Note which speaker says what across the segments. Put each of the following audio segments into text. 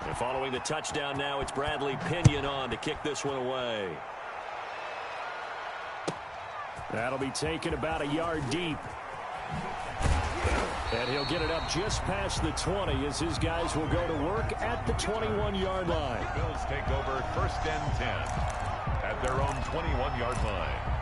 Speaker 1: And following the touchdown now, it's Bradley Pinion on to kick this one away.
Speaker 2: That'll be taken about a yard deep. And he'll get it up just past the 20 as his guys will go to work at the 21-yard line.
Speaker 3: The Bills take over 1st and 10 at their own 21-yard line.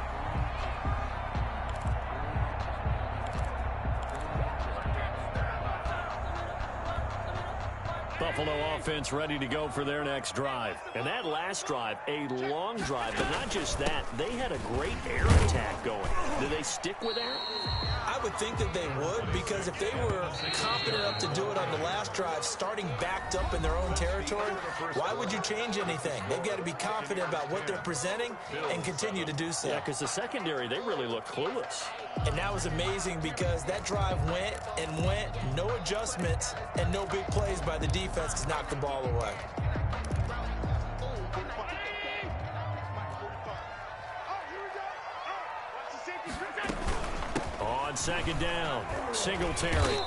Speaker 2: Buffalo offense ready to go for their next drive.
Speaker 1: And that last drive, a long drive, but not just that. They had a great air attack going. Do they stick with that?
Speaker 4: I would think that they would, because if they were confident enough to do it on the last drive, starting backed up in their own territory, why would you change anything? They've got to be confident about what they're presenting and continue to do so.
Speaker 1: Yeah, because the secondary, they really look clueless.
Speaker 4: And that was amazing because that drive went and went, no adjustments, and no big plays by the defense to knock the ball away.
Speaker 2: On 2nd down, Singletary.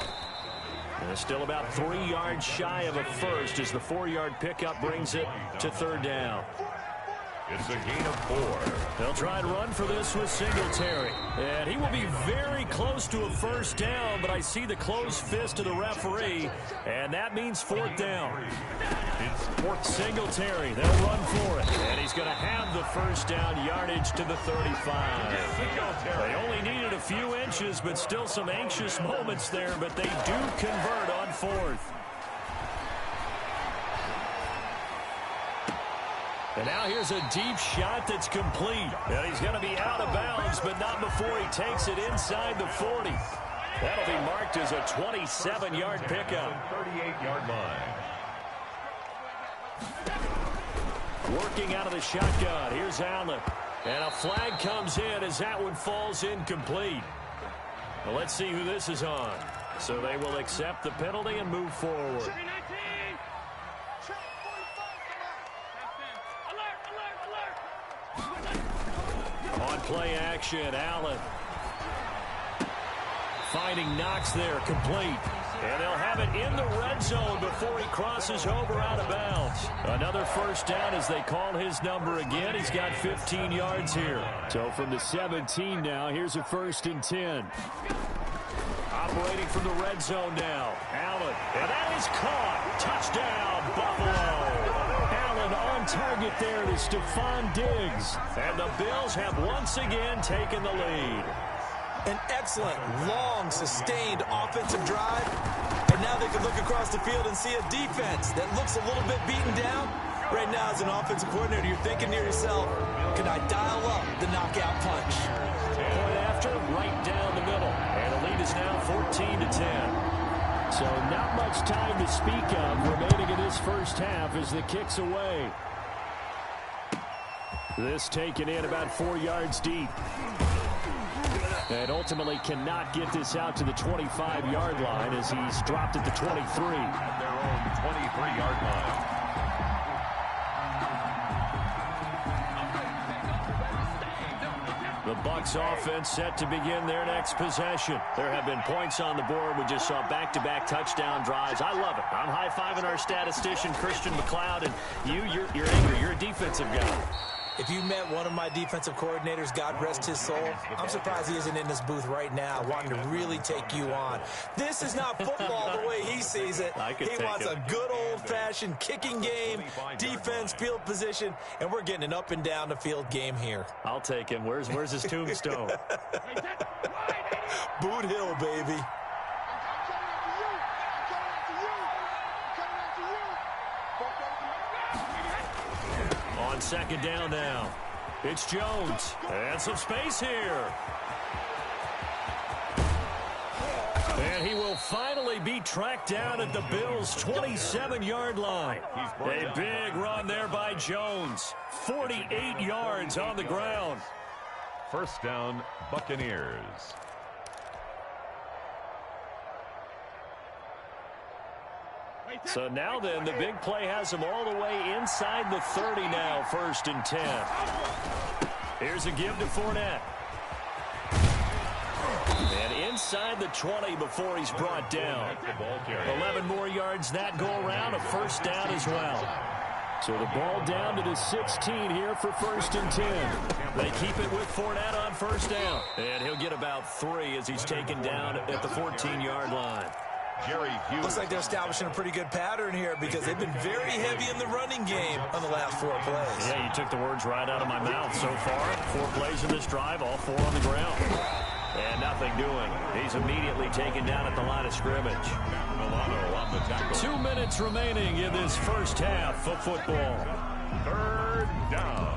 Speaker 2: And still about 3 yards shy of a first as the 4-yard pickup brings it to 3rd down.
Speaker 3: It's a gain of 4.
Speaker 2: They'll try and run for this with Singletary. And he will be very close to a 1st down, but I see the closed fist of the referee, and that means 4th down.
Speaker 3: It's 4th.
Speaker 2: Singletary, they'll run for it. And he's going to have the 1st down yardage to the 35. They only needed a few inches, but still some anxious moments there, but they do convert on 4th. And now here's a deep shot that's complete. And he's going to be out of bounds, but not before he takes it inside the 40. That'll be marked as a 27-yard pickup.
Speaker 3: 38-yard line.
Speaker 2: Working out of the shotgun. Here's Allen. And a flag comes in as that one falls incomplete. Well, let's see who this is on. So they will accept the penalty and move forward. On play action, Allen. Finding Knox there, complete. And they'll have it in the red zone before he crosses over out of bounds. Another 1st down as they call his number again. He's got 15 yards here. So from the 17 now, here's a 1st and 10. Operating from the red zone now. Allen. And that is caught. Touchdown, Buffalo. Allen on target there to Stephon Diggs. And the Bills have once again taken the lead.
Speaker 4: An excellent, long, sustained offensive drive. And now they can look across the field and see a defense that looks a little bit beaten down. Right now, as an offensive coordinator, you're thinking to yourself, can I dial up the knockout punch?
Speaker 2: Point after, right down the middle. And the lead is now 14-10. So not much time to speak of remaining in this 1st half as the kick's away. This taken in about 4 yards deep. And ultimately cannot get this out to the 25-yard line as he's dropped at the 23.
Speaker 3: At their own 23-yard line.
Speaker 2: The Bucs offense set to begin their next possession. There have been points on the board. We just saw back-to-back touchdown drives. I love it. I'm high-fiving our statistician, Christian McLeod, and you're angry. You're a defensive guy.
Speaker 4: If you met one of my defensive coordinators, God rest his soul, I'm surprised he isn't in this booth right now wanting to really take you on. This is not football the way he sees it. He wants a good old-fashioned kicking game, defense, field position, and we're getting an up-and-down-the-field game here.
Speaker 2: I'll take him. Where's his tombstone?
Speaker 4: Boot Hill, baby.
Speaker 2: On 2nd down now. It's Jones. And some space here. And he will finally be tracked down at the Bills' 27-yard line. A big run there by Jones. 48 yards on the ground.
Speaker 3: 1st down, Buccaneers.
Speaker 2: So now then, the big play has him all the way inside the 30 now, 1st and 10. Here's a give to Fournette. And inside the 20 before he's brought down. 11 more yards that go around, a first down as well. So the ball down to the 16 here for 1st and 10. They keep it with Fournette on first down. And he'll get about 3 as he's taken down at the 14-yard line.
Speaker 4: Looks like they're establishing a pretty good pattern here because they've been very heavy in the running game on the last 4 plays.
Speaker 2: Yeah, you took the words right out of my mouth so far. 4 plays in this drive, all 4 on the ground. And nothing doing. He's immediately taken down at the line of scrimmage. 2 minutes remaining in this first half of football.
Speaker 3: 3rd down.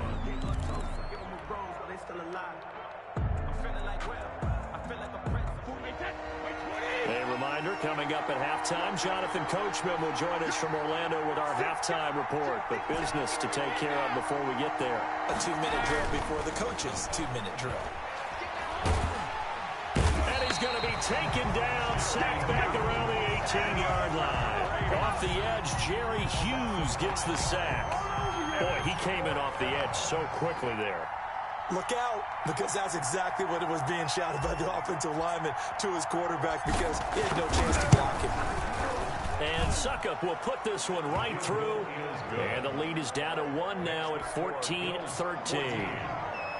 Speaker 2: A reminder, coming up at halftime, Jonathan Coachman will join us from Orlando with our halftime report. But business to take care of before we get there.
Speaker 4: A 2-minute drill before the coach's 2-minute drill.
Speaker 2: And he's going to be taken down, sacked back around the 18-yard line. Off the edge, Jerry Hughes gets the sack. Boy, he came in off the edge so quickly there.
Speaker 4: Look out, because that's exactly what it was being shouted by the offensive lineman to his quarterback because he had no chance to block him.
Speaker 2: And Suckup will put this one right through. And the lead is down to 1 now at 14-13.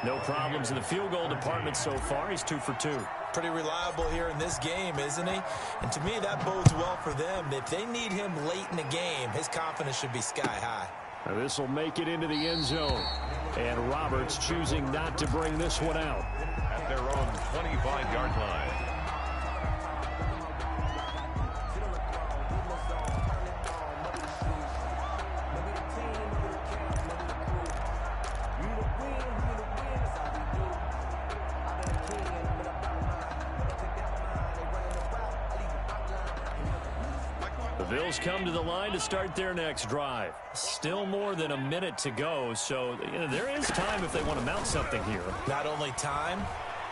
Speaker 2: No problems in the field goal department so far. He's 2 for 2.
Speaker 4: Pretty reliable here in this game, isn't he? And to me, that bodes well for them. If they need him late in the game, his confidence should be sky high.
Speaker 2: Now this will make it into the end zone. And Roberts choosing not to bring this one out.
Speaker 3: At their own 25-yard line.
Speaker 2: The Bills come to the line to start their next drive. Still more than a minute to go, so there is time if they want to mount something here.
Speaker 4: Not only time,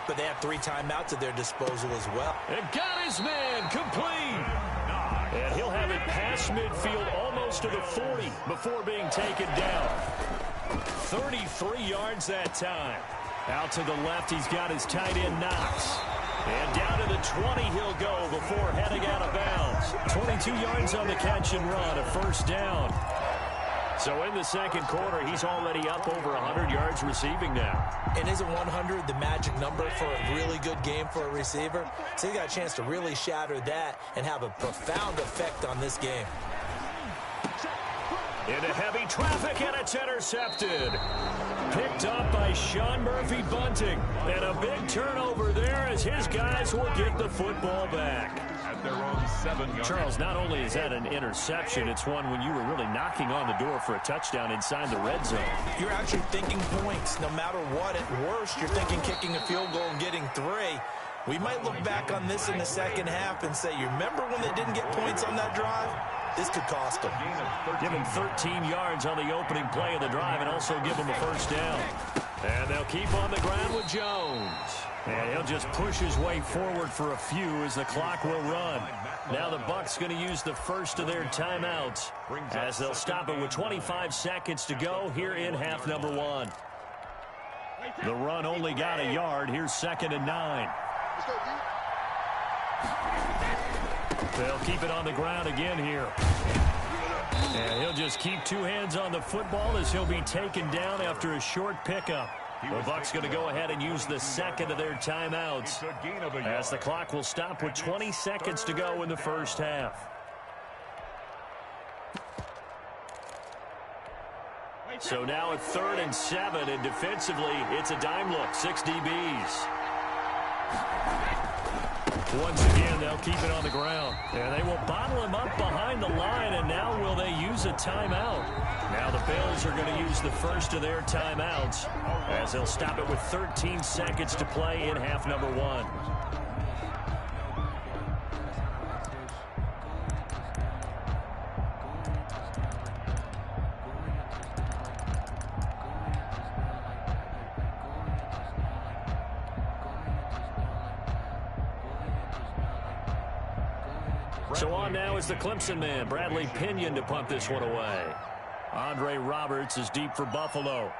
Speaker 4: but they have 3 timeouts at their disposal as well.
Speaker 2: And got his man complete. And he'll have it past midfield almost to the 40 before being taken down. 33 yards that time. Out to the left, he's got his tight end Knox. And down to the 20 he'll go before heading out of bounds. 22 yards on the catch and run, a first down. So in the second quarter, he's already up over 100 yards receiving now.
Speaker 4: And isn't 100 the magic number for a really good game for a receiver? So he got a chance to really shatter that and have a profound effect on this game.
Speaker 2: Into heavy traffic, and it's intercepted. Picked up by Sean Murphy-Bunting. And a big turnover there as his guys will get the football back.
Speaker 3: At their own 7-yard.
Speaker 2: Charles, not only is that an interception, it's one when you were really knocking on the door for a touchdown inside the red zone.
Speaker 4: You're actually thinking points. No matter what, at worst, you're thinking kicking a field goal and getting 3. We might look back on this in the second half and say, you remember when they didn't get points on that drive? This could cost them.
Speaker 2: Give him 13 yards on the opening play of the drive and also give him a first down. And they'll keep on the ground with Jones. And he'll just push his way forward for a few as the clock will run. Now the Bucs going to use the first of their timeouts as they'll stop it with 25 seconds to go here in half number 1. The run only got a yard. Here's 2nd and 9. They'll keep it on the ground again here. And he'll just keep 2 hands on the football as he'll be taken down after a short pickup. The Bucs going to go ahead and use the second of their timeouts as the clock will stop with 20 seconds to go in the first half. So now at 3rd and 7, and defensively, it's a dime look, 6 DBs. Once again, they'll keep it on the ground. And they will bottle him up behind the line, and now will they use a timeout? Now the Bills are going to use the first of their timeouts as they'll stop it with 13 seconds to play in half number 1. So on now is the Clemson man, Bradley Pinion, to punt this one away. Andre Roberts is deep for Buffalo.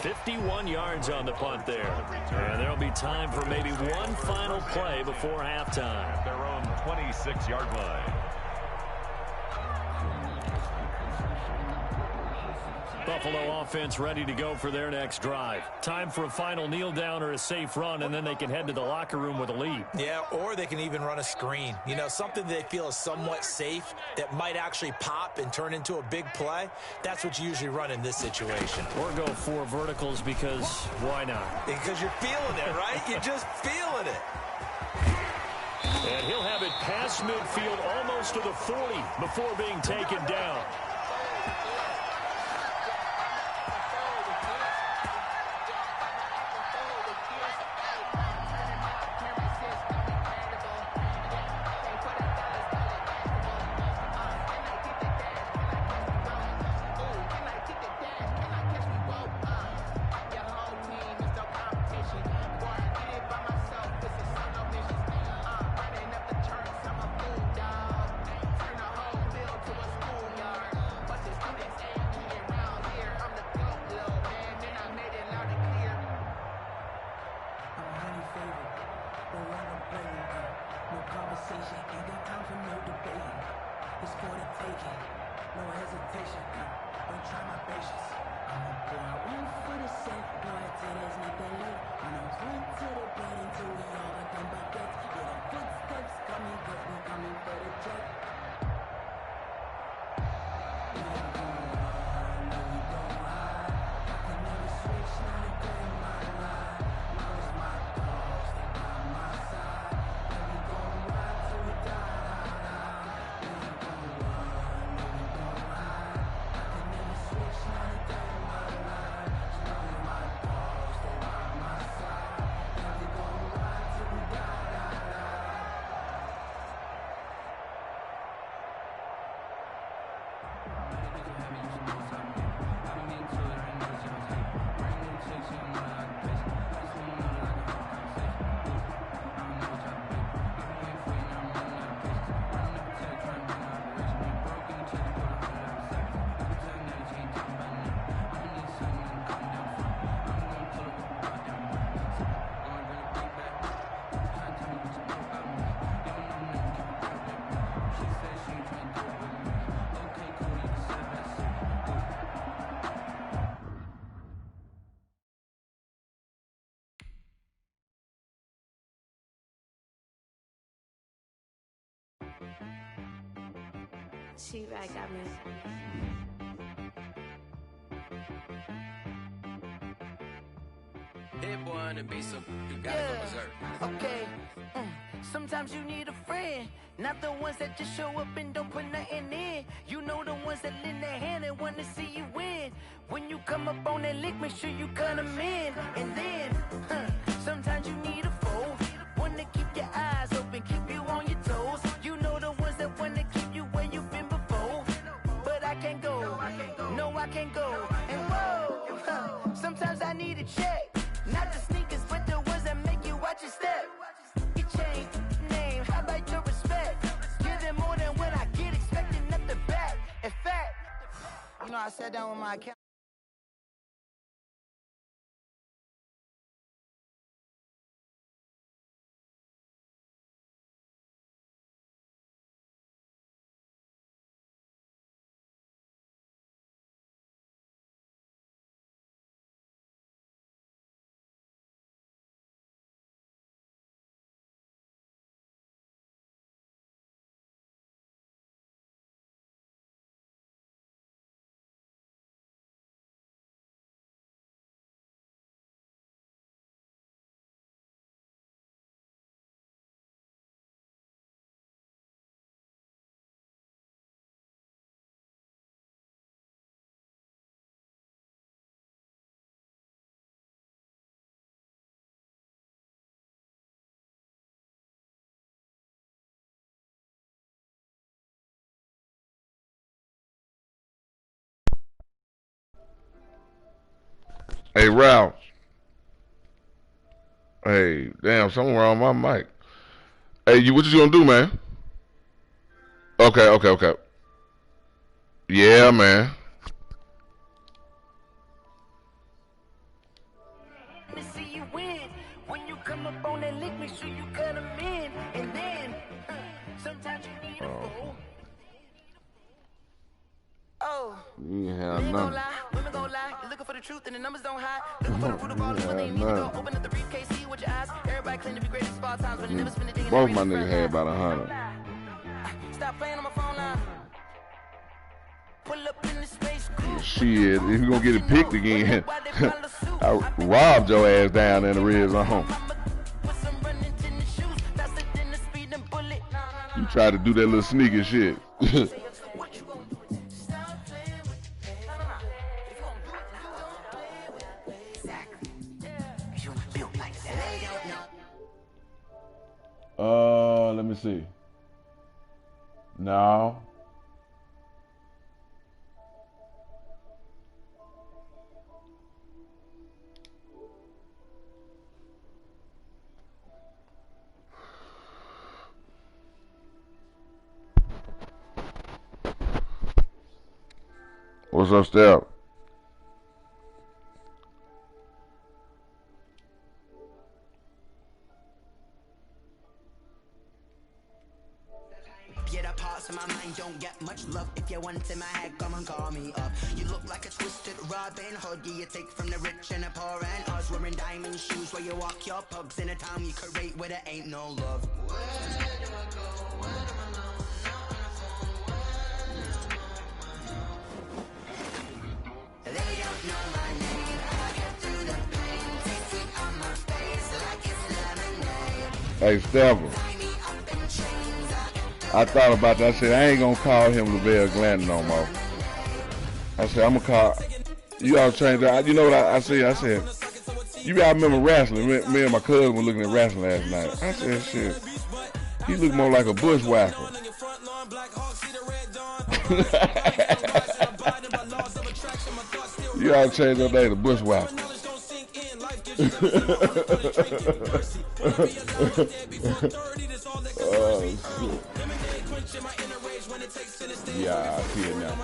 Speaker 2: 51 yards on the punt there. And there'll be time for maybe one final play before halftime.
Speaker 3: At their own 26-yard line.
Speaker 2: Buffalo offense ready to go for their next drive. Time for a final kneel down or a safe run, and then they can head to the locker room with a lead.
Speaker 4: Yeah, or they can even run a screen. You know, something they feel is somewhat safe that might actually pop and turn into a big play. That's what you usually run in this situation.
Speaker 2: Or go 4 verticals because why not?
Speaker 4: Because you're feeling it, right? You're just feeling it.
Speaker 2: And he'll have it past midfield almost to the 40 before being taken down.
Speaker 5: She right got me.
Speaker 6: Hit boy to be so you gotta go berserk.
Speaker 7: Okay. Sometimes you need a friend, not the ones that just show up and don't put nothing in. You know the ones that lend their hand and want to see you win. When you come up on that lick, make sure you cut them in. And then, sometimes you need a foe, one to keep your eyes open, keep you on your toes. You know the ones that want to keep you where you've been before. But I can't go, no I can't go. And whoa, sometimes I need a check. Not the sneakers, but the ones that make you watch your step. You change name, how about your respect? Give them more than what I get, expecting nothing back. In fact, you know, I sat down with my account.
Speaker 8: Hey, Ralph. Hey, damn, something wrong with my mic. Hey, what you gonna do, man? Okay. Yeah, man. You ain't have nothing.
Speaker 7: Women gon' lie. You're looking for the truth and the numbers don't hide. Looking for the root of all the money. You need to go open up the briefcase, see what your eyes. Everybody claim to be great at small times, but never spend a thing in the
Speaker 8: Both my niggas had about 100.
Speaker 7: Stop playing on my phone line. Pull up in the space.
Speaker 8: Shit, if you gonna get it picked again, I robbed your ass down in the red zone. You try to do that little sneaky shit. Let me see. No. What's up, Step?
Speaker 5: Yeah, the parts of my mind don't get much love. If you want in my head, come and call me up. You look like a twisted Robin Hood. You take from the rich and the poor and us. Wearing diamond shoes where you walk your pugs in a town you create where there ain't no love. Where do I go? Where do I know? They don't know my name. I get through the pain. Taste it on my face like it's lemonade.
Speaker 8: Hey, Stephen. I thought about that. I said, I ain't gonna call him Lavelle Glenn no more. I said, I'm gonna call. You all change that. You know what I said? I said, you gotta remember wrestling. Me and my cousin were looking at wrestling last night. I said, shit, he look more like a bushwhacker. You all change your name to bushwhacker. Oh, shit. Yeah, I see it now.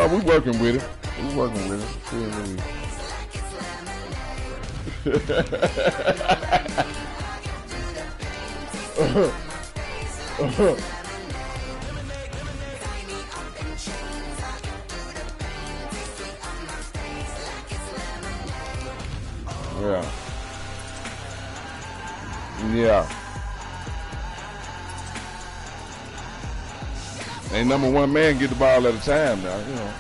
Speaker 8: We working with it. We working with it. Yeah. Yeah. Ain't number one man get the ball at a time now, you know.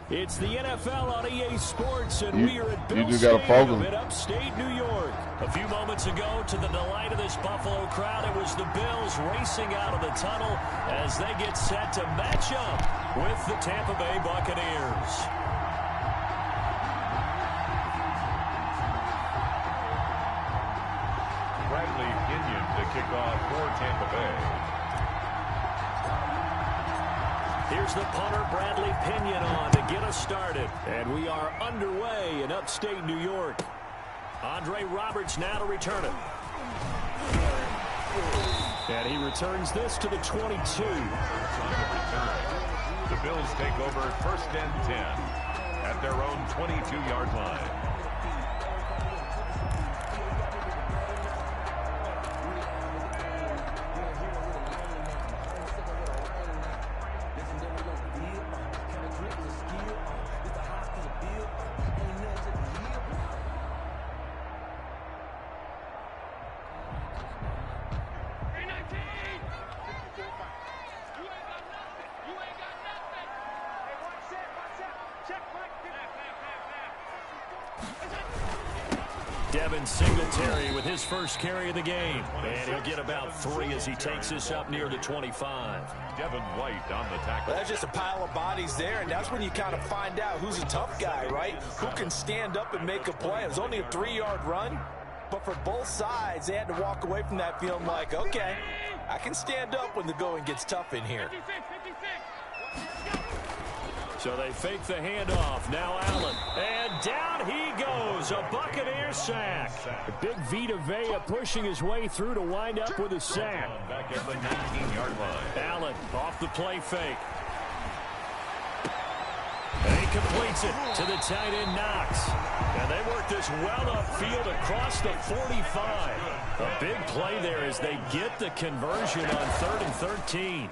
Speaker 2: It's the NFL on EA Sports, and we are at Bill Stadium in upstate New York. A few moments ago, to the delight of this Buffalo crowd, it was the Bills racing out of the tunnel as they get set to match up with the Tampa Bay Buccaneers.
Speaker 3: Bradley Pinion to kick off for Tampa Bay.
Speaker 2: Here's the punter, Bradley Pinion, on to get us started. And we are underway in upstate New York. Andre Roberts now to return it. And he returns this to the 22.
Speaker 3: The Bills take over first and 10 at their own 22-yard line.
Speaker 2: Singletary with his first carry of the game. And he'll get about 3 as he takes this up near the 25.
Speaker 3: Devin White on the tackle.
Speaker 4: Well, that's just a pile of bodies there, and that's when you kind of find out who's a tough guy, right? Who can stand up and make a play. It was only a 3-yard run, But for both sides, they had to walk away from that feeling like, okay, I can stand up when the going gets tough in here.
Speaker 2: So they fake the handoff. Now Allen. And down he goes. A Buccaneer sack. Big Vita Vea pushing his way through to wind up with a sack.
Speaker 3: Back at the 19-yard line.
Speaker 2: Allen off the play fake. And he completes it to the tight end Knox. And they work this well upfield across the 45. A big play there as they get the conversion on 3rd and 13.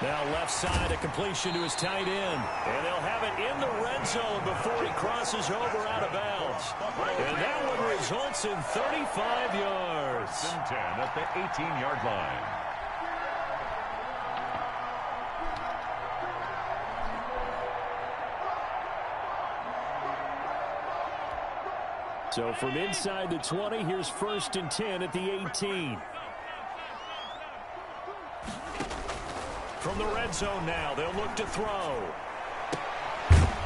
Speaker 2: Now left side, a completion to his tight end. And they'll have it in the red zone before he crosses over out of bounds. And that one results in 35 yards.
Speaker 3: 10 at the 18-yard line.
Speaker 2: So from inside the 20, here's 1st and 10 at the 18. From the red zone now, they'll look to throw.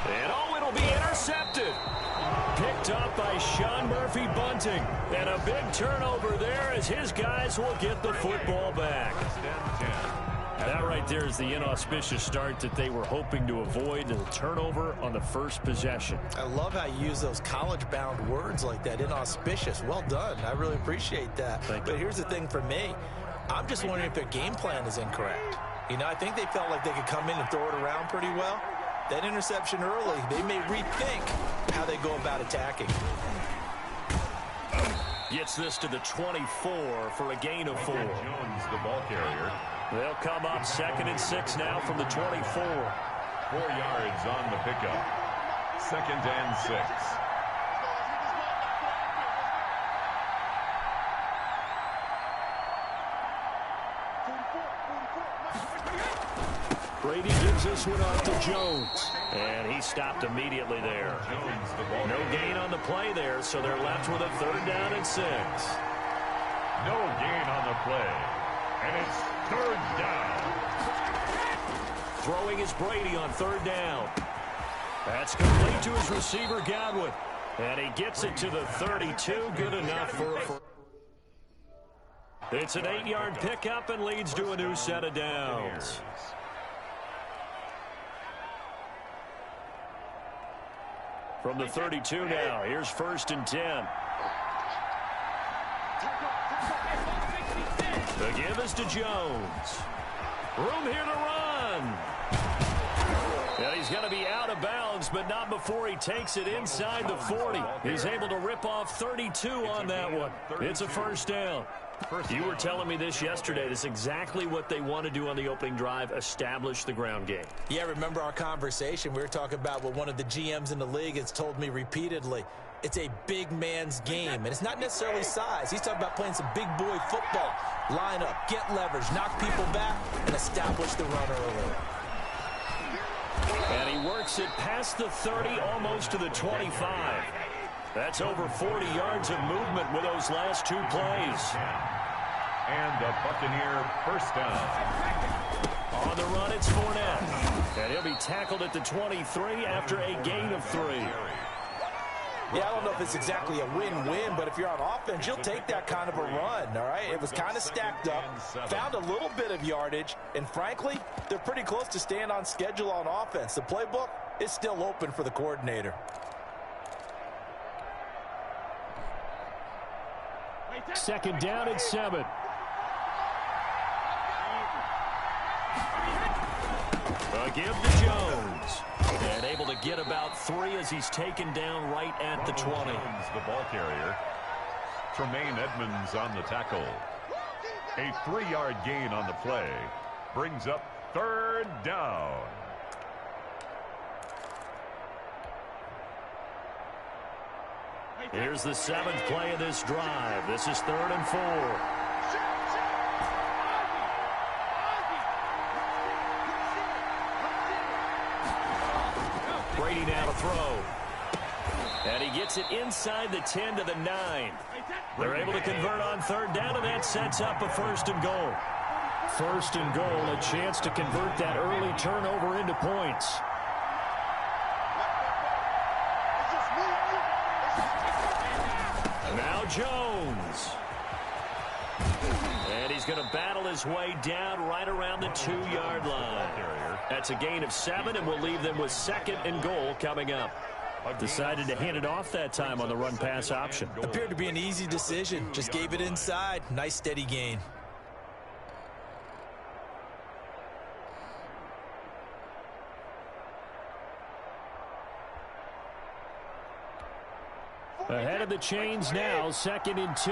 Speaker 2: And oh, it'll be intercepted. Picked up by Sean Murphy-Bunting. And a big turnover there as his guys will get the football back. That right there is the inauspicious start that they were hoping to avoid, the turnover on the first possession.
Speaker 4: I love how you use those college-bound words like that, inauspicious. Well done. I really appreciate that. But here's the thing for me. I'm just wondering if their game plan is incorrect. You know, I think they felt like they could come in and throw it around pretty well. That interception early, they may rethink how they go about attacking.
Speaker 2: Gets this to the 24 for a gain of 4.
Speaker 3: Jones, the ball carrier.
Speaker 2: They'll come up 2nd and 6 now from the 24.
Speaker 3: 4 yards on the pickup. 2nd and 6.
Speaker 2: Brady gives this one off to Jones. And he stopped immediately there.
Speaker 3: Jones, the ball
Speaker 2: No gain on the play there, so they're left with a 3rd down and 6.
Speaker 3: No gain on the play. And it's 3rd down.
Speaker 2: Throwing is Brady on 3rd down. That's complete to his receiver, Godwin. And he gets it to the 32. Good enough for a... It's an 8-yard pickup and leads to a new set of downs. From the 32 now, here's 1st and 10. The give is to Jones. Room here to run. And he's going to be out of bounds, but not before he takes it inside the 40. He's able to rip off 32 on that one. It's a 1st down. You were telling me this yesterday. This is exactly what they want to do on the opening drive, establish the ground game.
Speaker 4: Yeah, remember our conversation? We were talking about what one of the GMs in the league has told me repeatedly. It's a big man's game, and it's not necessarily size. He's talking about playing some big boy football. Line up, get leverage, knock people back, and establish the run early.
Speaker 2: And he works it past the 30, almost to the 25. That's over 40 yards of movement with those last 2 plays.
Speaker 3: And a Buccaneer 1st down.
Speaker 2: On the run, it's Fournette. And he'll be tackled at the 23 after a gain of 3.
Speaker 4: Yeah, I don't know if it's exactly a win-win, but if you're on offense, you'll take that kind of a run, all right? It was kind of stacked up, found a little bit of yardage, and frankly, they're pretty close to staying on schedule on offense. The playbook is still open for the coordinator.
Speaker 2: 2nd down and 7. A give to Jones. And able to get about 3 as he's taken down right at the 20.
Speaker 3: Jones, the ball carrier. Tremaine Edmonds on the tackle. A 3-yard gain on the play. Brings up 3rd down.
Speaker 2: Here's the 7th play of this drive. This is 3rd and 4. Brady now to throw. And he gets it inside the 10 to the 9. They're able to convert on 3rd down, and that sets up a 1st and goal. 1st and goal, a chance to convert that early turnover into points. Now Jones. And he's going to battle his way down right around the 2-yard line. That's a gain of 7, and we'll leave them with 2nd and goal coming up. Decided to hand it off that time on the run-pass option.
Speaker 4: Appeared to be an easy decision. Just gave it inside. Nice, steady gain.
Speaker 2: Ahead of the chains now, 2nd and 2.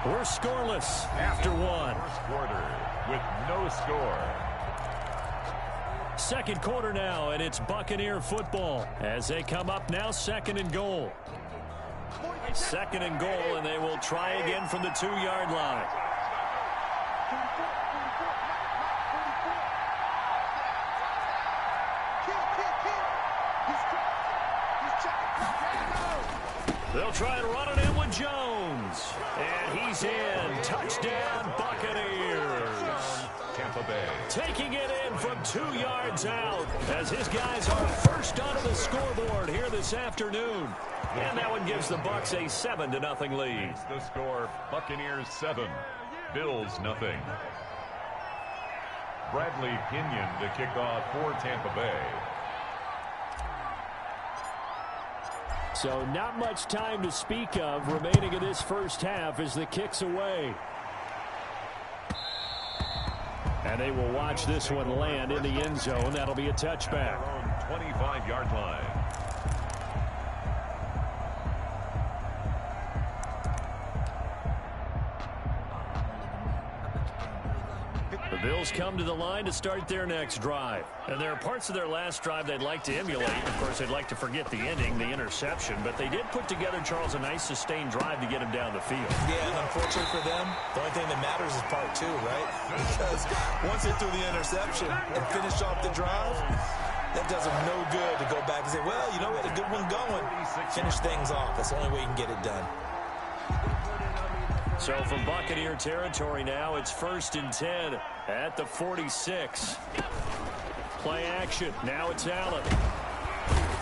Speaker 2: We're scoreless after 1.
Speaker 3: First quarter with no score.
Speaker 2: Second quarter now, and it's Buccaneer football as they come up now, 2nd and goal. 2nd and goal, and they will try again from the 2-yard line. They'll try and run it in with Jones. And he's in. Touchdown, Buccaneers.
Speaker 3: Tampa Bay.
Speaker 2: Taking it in from 2 yards out as his guys are first onto the scoreboard here this afternoon. And that one gives the Bucs a 7-0 lead.
Speaker 3: The score, Buccaneers 7, Bills 0. Bradley Pinion to kick off for Tampa Bay.
Speaker 2: So not much time to speak of remaining in this first half as the kick's away. And they will watch this one land in the end zone. That'll be a touchback.
Speaker 3: 25-yard line.
Speaker 2: The Bills come to the line to start their next drive. And there are parts of their last drive they'd like to emulate. Of course, they'd like to forget the ending, the interception. But they did put together, Charles, a nice sustained drive to get him down the field.
Speaker 4: Yeah, and unfortunately for them, the only thing that matters is part 2, right? Because once they threw the interception and finished off the drive, that does them no good to go back and say, well, you know what, a good one going. Finish things off. That's the only way you can get it done.
Speaker 2: So from Buccaneer territory now, it's 1st and 10 at the 46. Play action. Now it's Allen.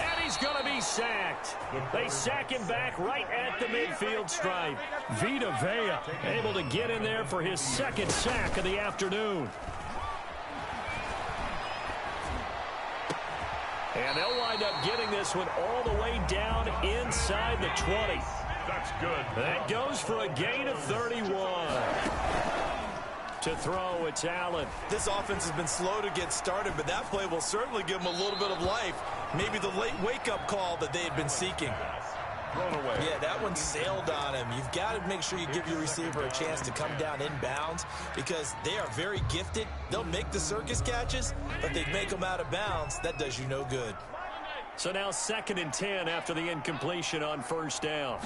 Speaker 2: And he's going to be sacked. They sack him back right at the midfield stripe. Vita Vea able to get in there for his 2nd sack of the afternoon. And they'll wind up getting this one all the way down inside the 20.
Speaker 3: That's good.
Speaker 2: That goes for a gain of 31. To throw, it's Allen.
Speaker 4: This offense has been slow to get started, but that play will certainly give them a little bit of life. Maybe the late wake-up call that they had been seeking.
Speaker 3: Thrown away.
Speaker 4: Yeah, that one sailed on him. You've got to make sure you give your receiver a chance to come down inbounds because they are very gifted. They'll make the circus catches, but they make them out of bounds. That does you no good.
Speaker 2: So now 2nd and 10 after the incompletion on 1st down.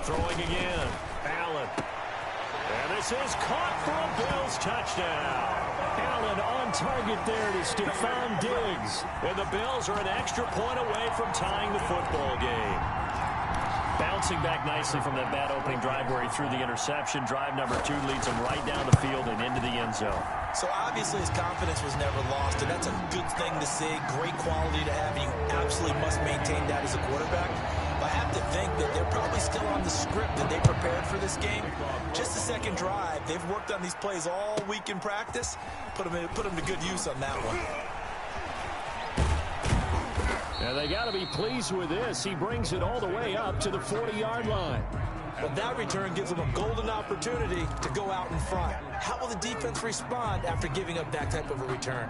Speaker 2: Throwing again. Allen. And this is caught for a Bills touchdown. Allen on target there to Stephon Diggs. And the Bills are an extra point away from tying the football game. Bouncing back nicely from that bad opening drive where he threw the interception. Drive number 2 leads him right down the field and into the end zone.
Speaker 4: So obviously his confidence was never lost, and that's a good thing to see. Great quality to have, and you absolutely must maintain that as a quarterback. But I have to think that they're probably still on the script that they prepared for this game. Just the 2nd drive. They've worked on these plays all week in practice. Put them to good use on that one.
Speaker 2: And they got to be pleased with this. He brings it all the way up to the 40-yard line.
Speaker 4: But that return gives them a golden opportunity to go out in front. How will the defense respond after giving up that type of a return?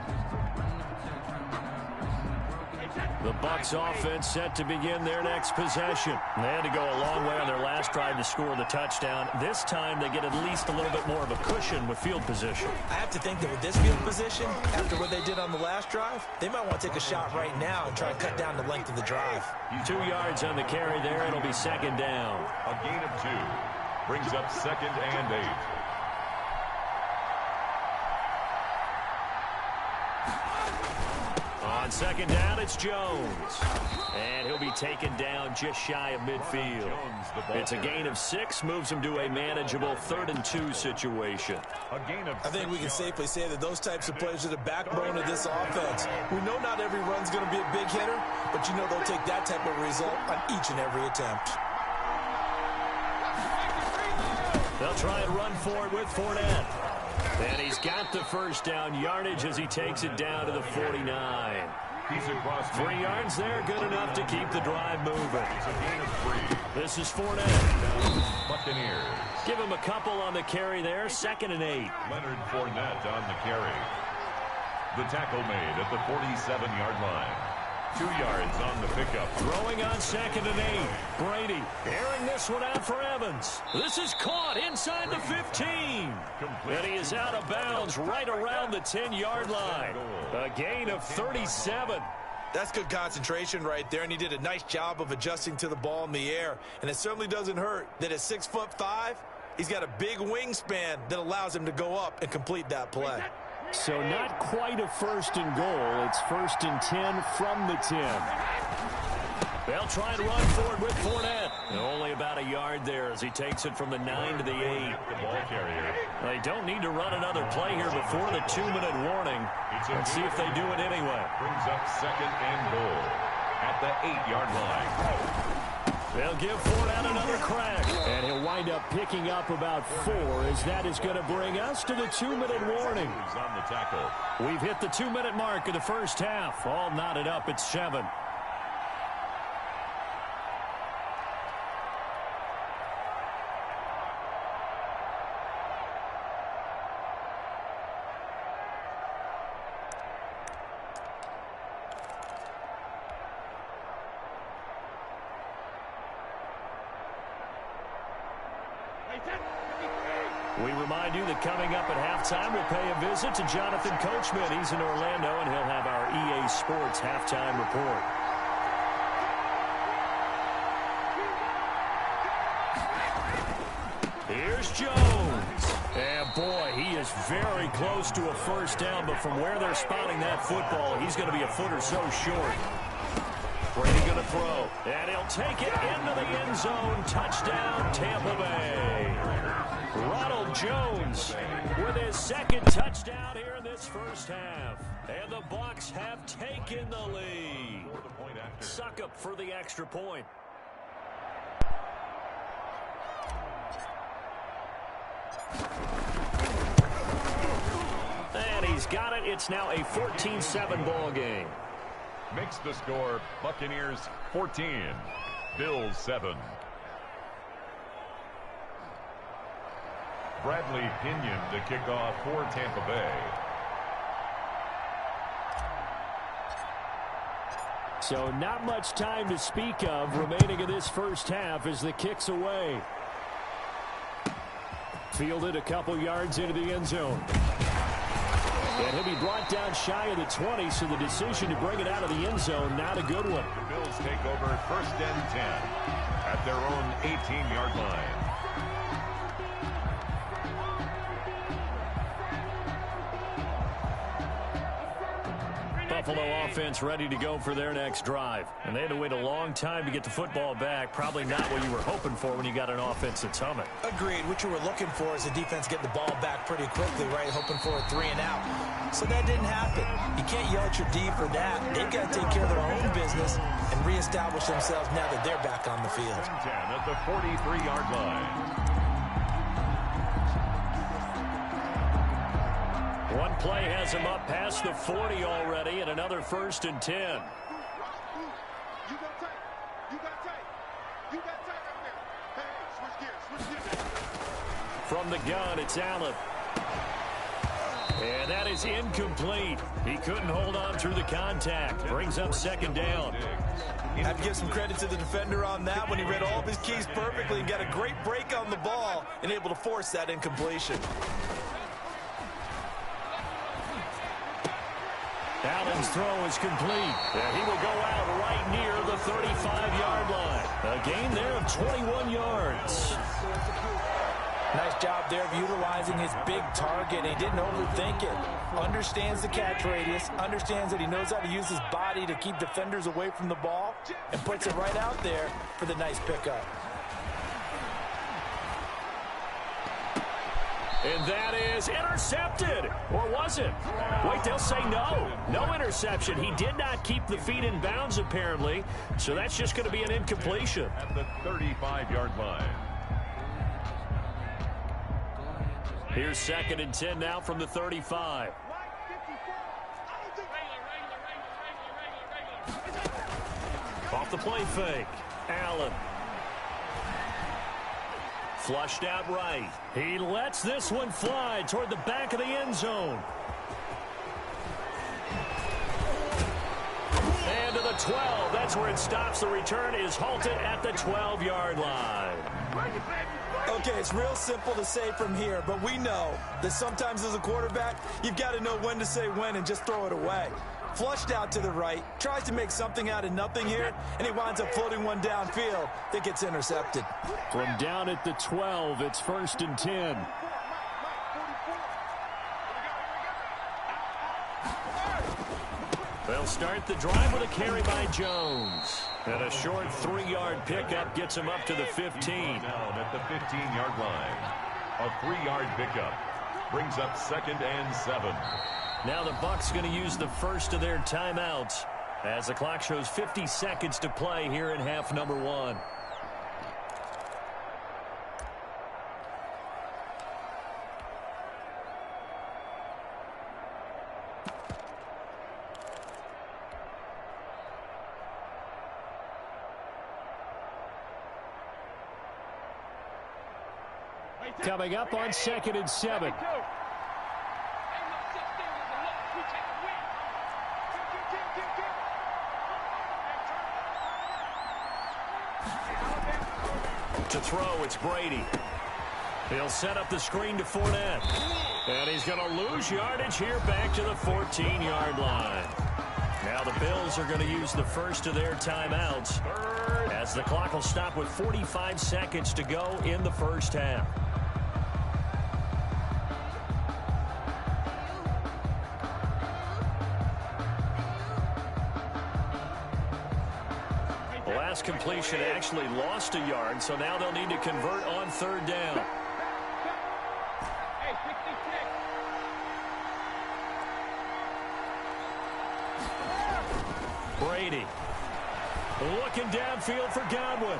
Speaker 2: The Bucs offense set to begin their next possession. They had to go a long way on their last drive to score the touchdown. This time they get at least a little bit more of a cushion with field position.
Speaker 4: I have to think that with this field position, after what they did on the last drive, they might want to take a shot right now and try to cut down the length of the drive.
Speaker 2: 2 yards on the carry there. It'll be 2nd down.
Speaker 3: A gain of 2 brings up 2nd and 8.
Speaker 2: On second down, it's Jones. And he'll be taken down just shy of midfield. It's a gain of 6, moves him to a manageable 3rd and 2 situation.
Speaker 4: I think we can safely say that those types of plays are the backbone of this offense. We know not every run's going to be a big hitter, but you know they'll take that type of result on each and every attempt.
Speaker 2: They'll try and run for it with Fournette. And he's got the first down yardage as he takes it down to the 49.
Speaker 3: He's across
Speaker 2: 3 yards there, good enough to keep the drive moving.
Speaker 3: It's a gain of 3.
Speaker 2: This is Fournette.
Speaker 3: Buccaneers.
Speaker 2: Give him a couple on the carry there, 2nd and 8.
Speaker 3: Leonard Fournette on the carry. The tackle made at the 47-yard line. 2 yards on the pickup.
Speaker 2: Throwing on 2nd and 8. Brady airing this one out for Evans. This is caught inside the 15. And he is out of bounds right around the 10-yard line. A gain of 37.
Speaker 4: That's good concentration right there, and he did a nice job of adjusting to the ball in the air. And it certainly doesn't hurt that at 6'5", he's got a big wingspan that allows him to go up and complete that play.
Speaker 2: So not quite a 1st and goal. It's 1st and 10 from the 10. They'll try and run for it with Fournette. Only about a yard there as he takes it from the 9 to the 8.
Speaker 3: The ball carrier.
Speaker 2: They don't need to run another play here before the 2-minute warning. Let's see if they do it anyway.
Speaker 3: Brings up 2nd and goal at the 8-yard line.
Speaker 2: They'll give Fournette another crack. And he'll wind up picking up about 4 as that is going to bring us to the 2-minute warning.
Speaker 3: On the tackle.
Speaker 2: We've hit the 2-minute mark of the first half. All knotted up at 7. We remind you that coming up at halftime, we'll pay a visit to Jonathan Coachman. He's in Orlando, and he'll have our EA Sports halftime report. Here's Jones. And, boy, he is very close to a first down, but from where they're spotting that football, he's going to be a foot or so short. Brady going to throw, and he'll take it into the end zone. Touchdown, Tampa Bay. Ronald Jones with his 2nd touchdown here in this first half. And the Bucs have taken the lead. Suck up for the extra point. And he's got it. It's now a 14-7 ball game.
Speaker 3: Makes the score Buccaneers 14, Bills 7. Bradley Pinion to kick off for Tampa Bay.
Speaker 2: So not much time to speak of remaining in this first half as the kick's away. Fielded a couple yards into the end zone. And he'll be brought down shy of the 20, so the decision to bring it out of the end zone, not a good one.
Speaker 3: The Bills take over 1st and 10 at their own 18-yard line.
Speaker 2: Buffalo offense ready to go for their next drive. And they had to wait a long time to get the football back. Probably not what you were hoping for when you got an offense that's humming.
Speaker 4: Agreed. What you were looking for is the defense getting the ball back pretty quickly, right? Hoping for a 3 and out. So that didn't happen. You can't yell at your D for that. They've got to take care of their own business and reestablish themselves now that they're back on the field.
Speaker 3: 10 at the 43-yard line.
Speaker 2: One play has him up past the 40 already, and another 1st and 10. From the gun, it's Allen. And that is incomplete. He couldn't hold on through the contact. Brings up 2nd down.
Speaker 4: I have to give some credit to the defender on that when he read all of his keys perfectly and got a great break on the ball and able to force that incompletion.
Speaker 2: Allen's throw is complete. And he will go out right near the 35-yard line. A gain there of 21 yards.
Speaker 4: Nice job there of utilizing his big target. He didn't overthink it. Understands the catch radius, understands that he knows how to use his body to keep defenders away from the ball, and puts it right out there for the nice pickup.
Speaker 2: And that is intercepted. Or was it? Wait, they'll say no. No interception. He did not keep the feet in bounds, apparently. So that's just going to be an incompletion.
Speaker 3: At the 35-yard line.
Speaker 2: Here's 2nd and 10 now from the 35. Off the play fake. Allen. Flushed out right. He lets this one fly toward the back of the end zone. And to the 12. That's where it stops. The return is halted at the 12-yard line.
Speaker 4: Okay, it's real simple to say from here, but we know that sometimes as a quarterback, you've got to know when to say when and just throw it away. Flushed out to the right, tries to make something out of nothing here, and he winds up floating one downfield that gets intercepted.
Speaker 2: From down at the 12, it's 1st and 10. They'll start the drive with a carry by Jones. And a short 3-yard pickup gets him up to the 15.
Speaker 3: Down at the 15-yard line. A 3-yard pickup brings up 2nd and 7.
Speaker 2: Now the Bucs going to use the first of their timeouts as the clock shows 50 seconds to play here in half number 1. Coming up on 2nd and 7. To throw, it's Brady. He'll set up the screen to Fournette. And he's going to lose yardage here back to the 14-yard line. Now the Bills are going to use the first of their timeouts as the clock will stop with 45 seconds to go in the first half. Last completion actually lost a yard, so now they'll need to convert on 3rd down. Brady looking downfield for Godwin.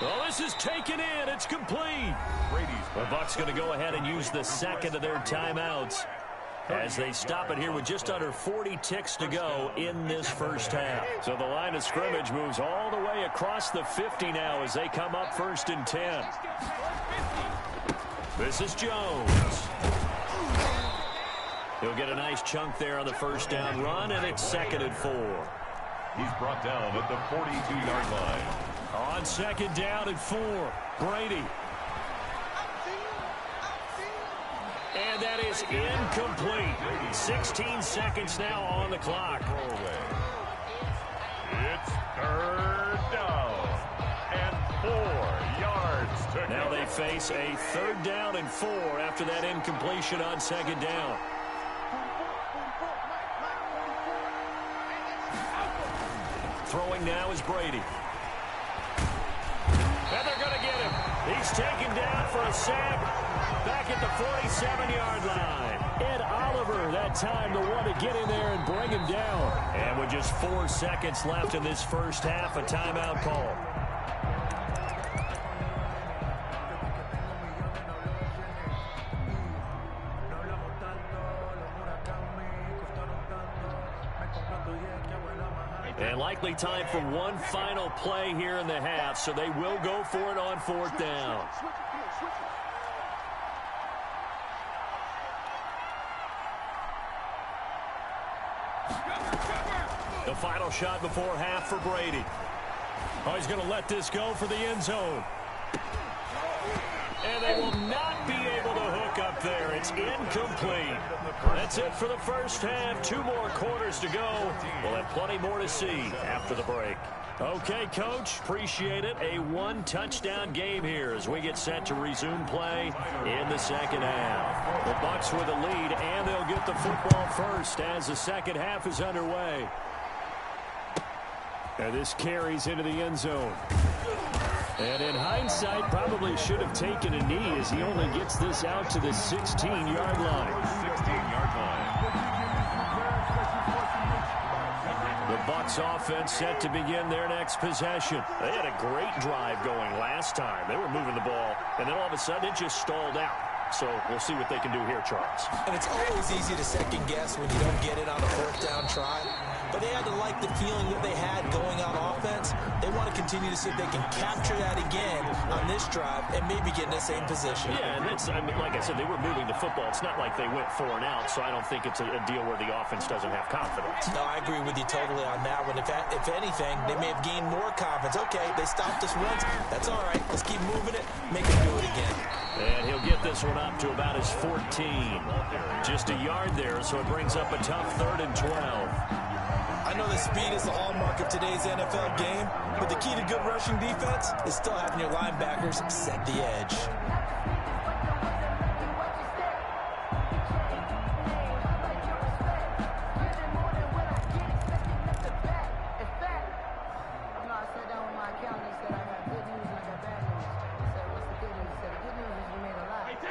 Speaker 2: Well, this is taken in. It's complete. The Bucs going to go ahead and use the second of their timeouts as they stop it here with just under 40 ticks to go in this first half. So the line of scrimmage moves all the way across the 50 now as they come up 1st and 10. This is Jones. He'll get a nice chunk there on the first down run, and it's 2nd and 4.
Speaker 3: He's brought down at the 42-yard line.
Speaker 2: On 2nd down and 4, Brady. And that is incomplete. 16 seconds now on the clock.
Speaker 3: It's 3rd down and 4 yards to go.
Speaker 2: Now they face a 3rd down and 4 after that incompletion on 2nd down. Throwing now is Brady. And they're going to get him. He's taken down for a sack back at the 47-yard line. Ed Oliver that time the one to get in there and bring him down. And with just 4 seconds left in this first half, a timeout call. And likely time for one final play here in the half, so they will go for it on 4th down. The final shot before half for Brady. Oh, he's going to let this go for the end zone. And they will not be able to hook up there. It's incomplete. That's it for the first half. 2 more quarters to go. We'll have plenty more to see after the break. Okay, Coach, appreciate it. A 1-touchdown game here as we get set to resume play in the second half. The Bucs with the lead, and they'll get the football first as the second half is underway. And this carries into the end zone. And in hindsight, probably should have taken a knee as he only gets this out to the 16-yard line.
Speaker 3: 16-yard line.
Speaker 2: The Bucs offense set to begin their next possession.
Speaker 1: They had a great drive going last time. They were moving the ball, and then all of a sudden it just stalled out. So we'll see what they can do here, Charles.
Speaker 4: And it's always easy to second guess when you don't get it on a 4th down try. But they had to like the feeling that they had going on offense. They want to continue to see if they can capture that again on this drive and maybe get in the same position.
Speaker 1: Yeah, and that's, I mean, like I said, they were moving the football. It's not like they went 4 and out, so I don't think it's a deal where the offense doesn't have confidence.
Speaker 4: No, I agree with you totally on that one. If anything, they may have gained more confidence. Okay, they stopped us once. That's all right. Let's keep moving it. Make them do it again.
Speaker 1: And he'll get this one up to about his 14. Just a yard there, so it brings up a tough 3rd and 12.
Speaker 4: I know that speed is the hallmark of today's NFL game, but the key to good rushing defense is still having your linebackers set the edge.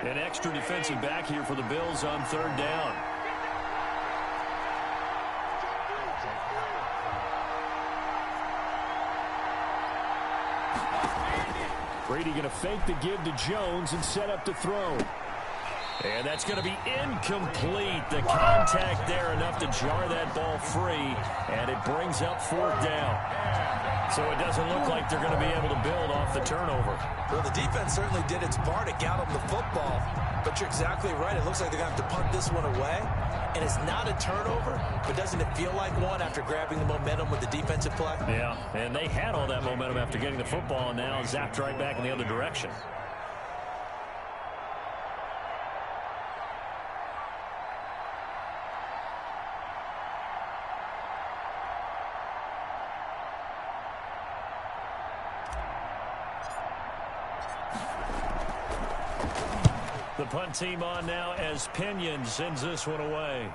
Speaker 2: An extra defensive back here for the Bills on 3rd down. Brady going to fake the give to Jones and set up to throw. And that's going to be incomplete. The contact there enough to jar that ball free, and it brings up 4th down. So it doesn't look like they're going to be able to build off the turnover.
Speaker 4: Well, the defense certainly did its part to get them the football, but you're exactly right. It looks like they're going to have to punt this one away, and it's not a turnover, but doesn't it feel like one after grabbing the momentum with the defensive play?
Speaker 2: Yeah, and they had all that momentum after getting the football, and now zapped right back in the other direction. The punt team on now as Pinion sends this one away.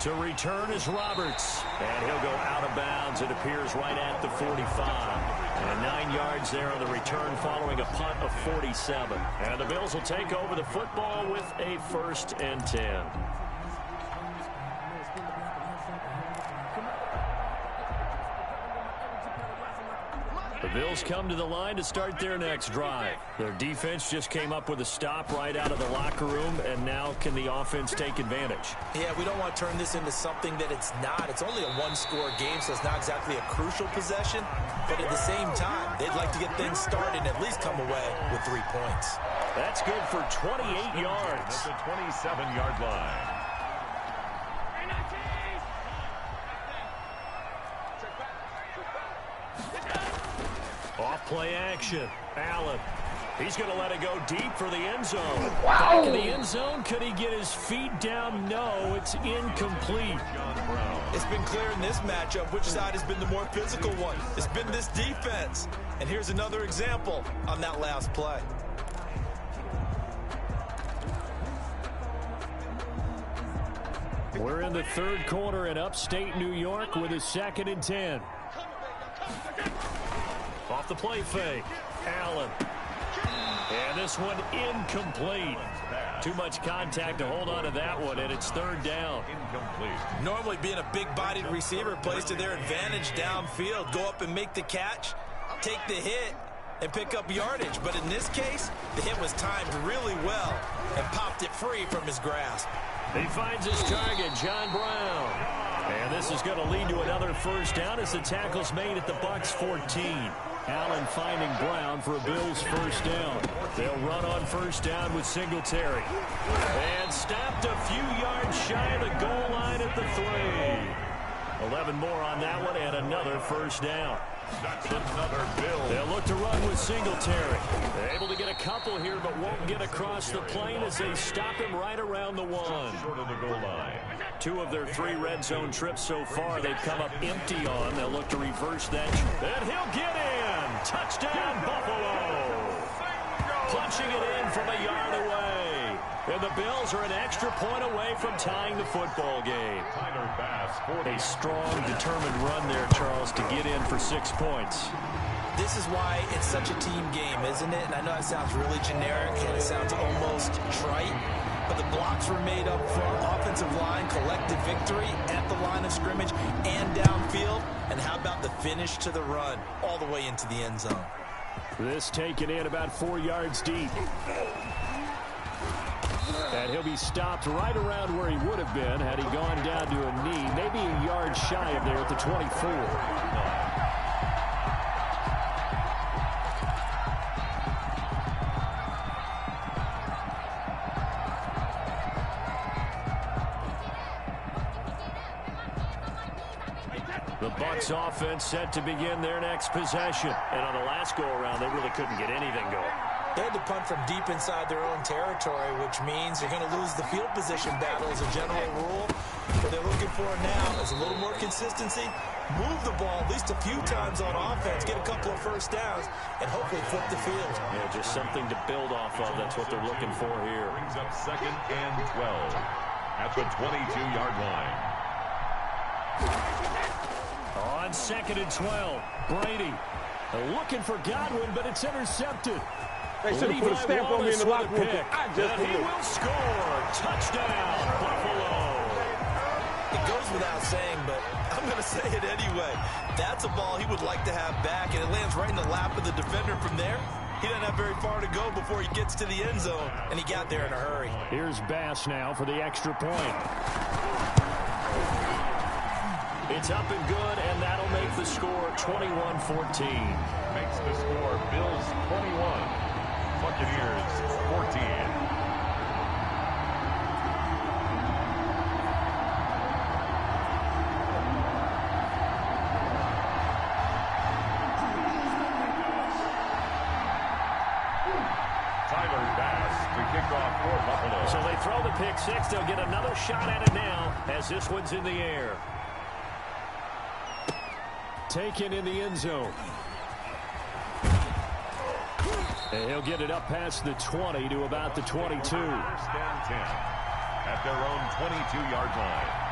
Speaker 2: To return is Roberts. And he'll go out of bounds. It appears right at the 45. And 9 yards there on the return following a punt of 47. And the Bills will take over the football with a 1st and 10. The Bills come to the line to start their next drive. Their defense just came up with a stop right out of the locker room, and now can the offense take advantage?
Speaker 4: Yeah, we don't want to turn this into something that it's not. It's only a 1-score game, so it's not exactly a crucial possession. But at the same time, they'd like to get things started and at least come away with 3 points.
Speaker 2: That's good for 28 yards.
Speaker 3: That's a 27-yard line.
Speaker 2: Off play action. Allen. He's going to let it go deep for the end zone. Back in the end zone. Could he get his feet down? No, it's incomplete.
Speaker 4: It's been clear in this matchup which side has been the more physical one. It's been this defense. And here's another example on that last play.
Speaker 2: We're in the 3rd quarter in upstate New York with a 2nd and 10. Off the play fake. Allen. And this one incomplete. Too much contact to hold on to that one, and it's 3rd down.
Speaker 3: Incomplete.
Speaker 4: Normally being a big-bodied receiver plays to their advantage downfield. Go up and make the catch, take the hit, and pick up yardage. But in this case, the hit was timed really well and popped it free from his grasp.
Speaker 2: He finds his target, John Brown. And this is going to lead to another 1st down as the tackle's made at the Bucs 14. Allen finding Brown for a Bills 1st down. They'll run on 1st down with Singletary. And stopped a few yards shy of the goal line at the 3. 11 more on that one and another 1st down.
Speaker 3: That's another Bill.
Speaker 2: They'll look to run with Singletary. They're able to get a couple here, but won't get across the plane as they stop him right around the 1.
Speaker 3: Short of the goal line.
Speaker 2: 2 of their 3 red zone trips so far, they've come up empty on. They'll look to reverse that. And he'll get in. Touchdown, Buffalo. Punching it in from a yard away. And the Bills are an extra point away from tying the football game. A strong, determined run there, Charles, to get in for 6 points.
Speaker 4: This is why it's such a team game, isn't it? And I know that sounds really generic and it sounds almost trite, but the blocks were made up front, offensive line, collective victory at the line of scrimmage and downfield. And how about the finish to the run all the way into the end zone?
Speaker 2: This taken in about 4 yards deep. And he'll be stopped right around where he would have been had he gone down to a knee, maybe a yard shy of there at the 24. The Bucs offense set to begin their next possession. And on the last go-around, they really couldn't get anything going.
Speaker 4: They had to punt from deep inside their own territory, which means you're going to lose the field position battle as a general rule. What they're looking for now is a little more consistency, move the ball at least a few times on offense, get a couple of first downs, and hopefully flip the field.
Speaker 2: Yeah, just something to build off of. That's what they're looking for here.
Speaker 3: Brings up 2nd and 12 at the 22-yard line.
Speaker 2: On 2nd and 12, Brady looking for Godwin, but it's intercepted.
Speaker 8: They should have put a stamp on me in the locker room.
Speaker 2: He will score. Touchdown, Buffalo.
Speaker 4: It goes without saying, but I'm going to say it anyway. That's a ball he would like to have back, and it lands right in the lap of the defender from there. He doesn't have very far to go before he gets to the end zone, and he got there in a hurry.
Speaker 2: Here's Bass now for the extra point. It's up and good, and that'll make the score 21-14.
Speaker 3: Makes the score Bills 21. Buccaneers 14. Tyler Bass to kick off for Buffalo.
Speaker 2: So they throw the pick 6. They'll get another shot at it now as this one's in the air. Taken in the end zone. And he'll get it up past the 20 to about the 22.
Speaker 3: 1st and 10 at their own 22-yard line.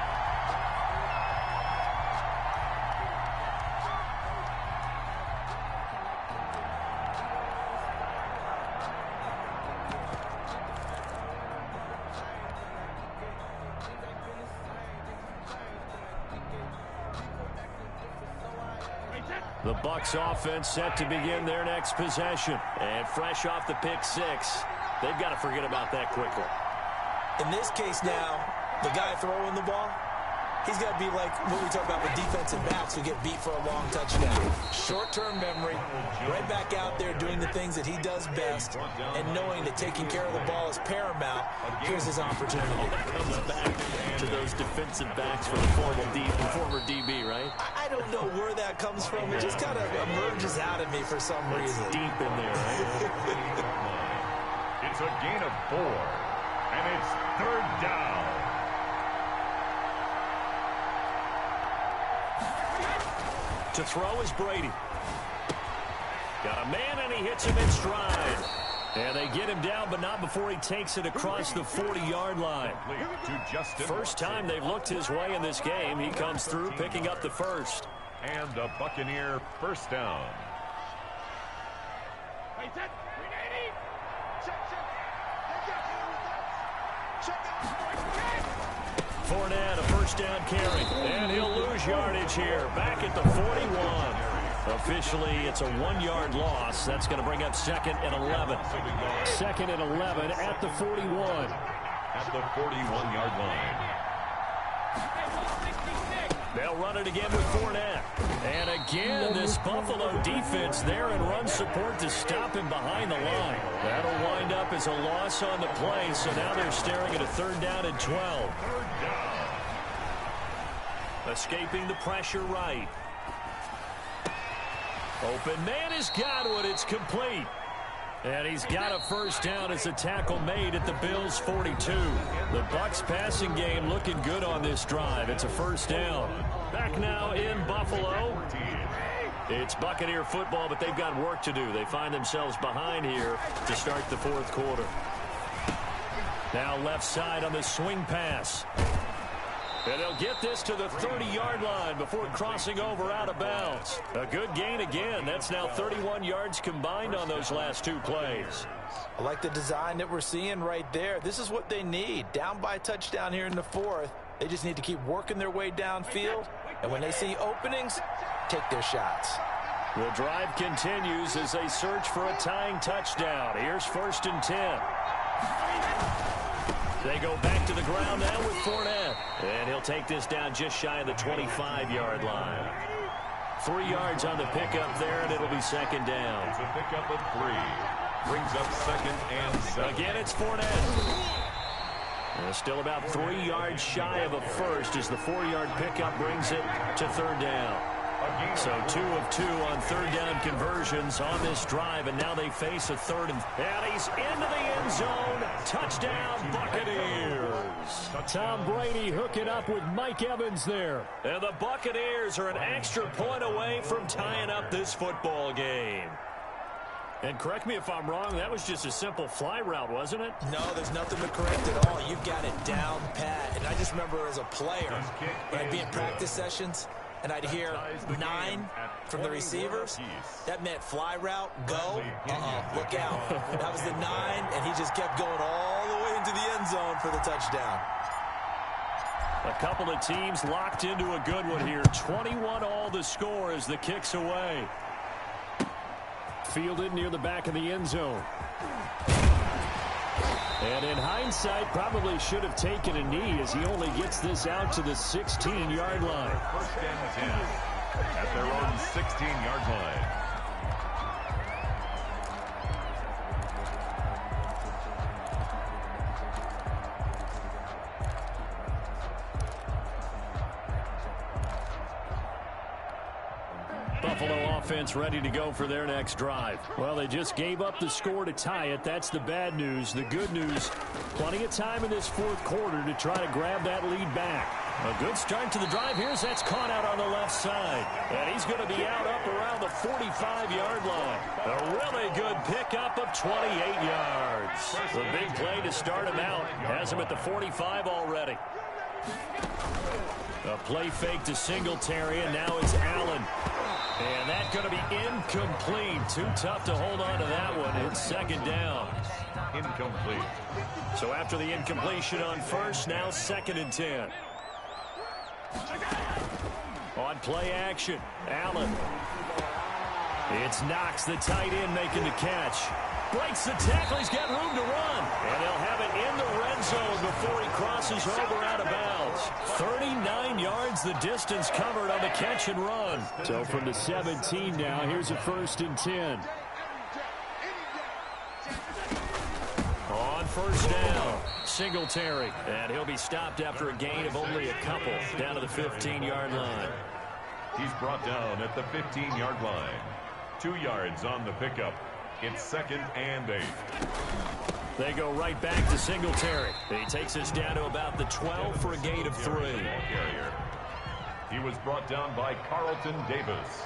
Speaker 2: The Bucs offense set to begin their next possession. And fresh off the pick 6, they've got to forget about that quickly.
Speaker 4: In this case now, the guy throwing the ball, he's got to be like what we talk about with defensive backs who get beat for a long touchdown. Short-term memory, right back out there doing the things that he does best, and knowing that taking care of the ball is paramount. Here's his opportunity.
Speaker 2: Comes back to those defensive backs for the former DB, right?
Speaker 4: I don't know where that comes from. It just kind of emerges out of me for some reason.
Speaker 2: It's deep in there, right?
Speaker 3: It's a gain of 4, and it's 3rd down.
Speaker 2: To throw is Brady. Got a man, and he hits him in stride. And they get him down, but not before he takes it across the 40-yard line. First time they've looked his way in this game. He comes through, picking up the first.
Speaker 3: And a Buccaneer first down.
Speaker 2: Fournette, a first down carry. And he'll lose yardage here. Back at the 41. Officially, it's a 1-yard loss. That's going to bring up 2nd and 11. 2nd and 11 at the 41.
Speaker 3: At the 41-yard line.
Speaker 2: They'll run it again with Fournette. And again, this Buffalo defense there in run support to him behind the line. That'll wind up as a loss on the play, so now they're staring at a 3rd down and 12. Escaping the pressure right. Open man has got one. It's complete. And he's got a first down as a tackle made at the Bills' 42. The Bucs passing game looking good on this drive. It's a first down. Back now in Buffalo. It's Buccaneer football, but they've got work to do. They find themselves behind here to start the fourth quarter. Now left side on the swing pass. And they'll get this to the 30-yard line before crossing over out of bounds. A good gain again. That's now 31 yards combined on those last two plays.
Speaker 4: I like the design that we're seeing right there. This is what they need. Down by a touchdown here in the fourth. They just need to keep working their way downfield. And when they see openings, take their shots.
Speaker 2: The drive continues as they search for a tying touchdown. Here's 1st and 10. They go back to the ground now with Fournette. And he'll take this down just shy of the 25-yard line. 3 yards on the pickup there, and it'll be second down.
Speaker 3: It's a pickup of 3. Brings up 2nd and 7.
Speaker 2: Again, it's Fournette. Still about 3 yards shy of a first as the 4-yard pickup brings it to 3rd down. So 2 of 2 on 3rd down conversions on this drive, and now they face a 3rd and he's into the end zone. Touchdown, Buccaneers. Tom Brady hooking up with Mike Evans there. And the Buccaneers are an extra point away from tying up this football game. And correct me if I'm wrong, that was just a simple fly route, wasn't it?
Speaker 4: No, there's nothing to correct at all. You've got it down pat. And I just remember as a player, when I'd be in practice sessions, and I'd hear 9 from the receivers. That meant fly route, go, look out. That was the 9, and he just kept going all the way into the end zone for the touchdown.
Speaker 2: A couple of teams locked into a good one here. 21 all the score as the kick's away. Fielded near the back of the end zone. And in hindsight, probably should have taken a knee as he only gets this out to the 16-yard line.
Speaker 3: 1st and 10 at their own 16-yard line.
Speaker 2: Buffalo offense ready to go for their next drive. Well, they just gave up the score to tie it. That's the bad news. The good news, plenty of time in this fourth quarter to try to grab that lead back. A good start to the drive. Here's that's caught out on the left side. And he's going to be out up around the 45-yard line. A really good pickup of 28 yards. The big play to start him out. Has him at the 45 already. A play fake to Singletary, and now it's Allen. And that's going to be incomplete. Too tough to hold on to that one. It's second down.
Speaker 3: Incomplete.
Speaker 2: So after the incompletion on first, now 2nd and 10. On play action, Allen. It's Knox, the tight end, making the catch. Breaks the tackle. He's got room to run. And they'll have it in the red zone before he crosses over out of bounds. 39 yards the distance covered on the catch and run. So from the 17 now, here's a 1st and 10. On 1st down, Singletary. And he'll be stopped after a gain of only a couple down to the 15-yard line.
Speaker 3: He's brought down at the 15-yard line. 2 yards on the pickup. It's 2nd and 8.
Speaker 2: They go right back to Singletary. He takes us down to about the 12 for a gain of 3.
Speaker 3: He was brought down by Carlton Davis.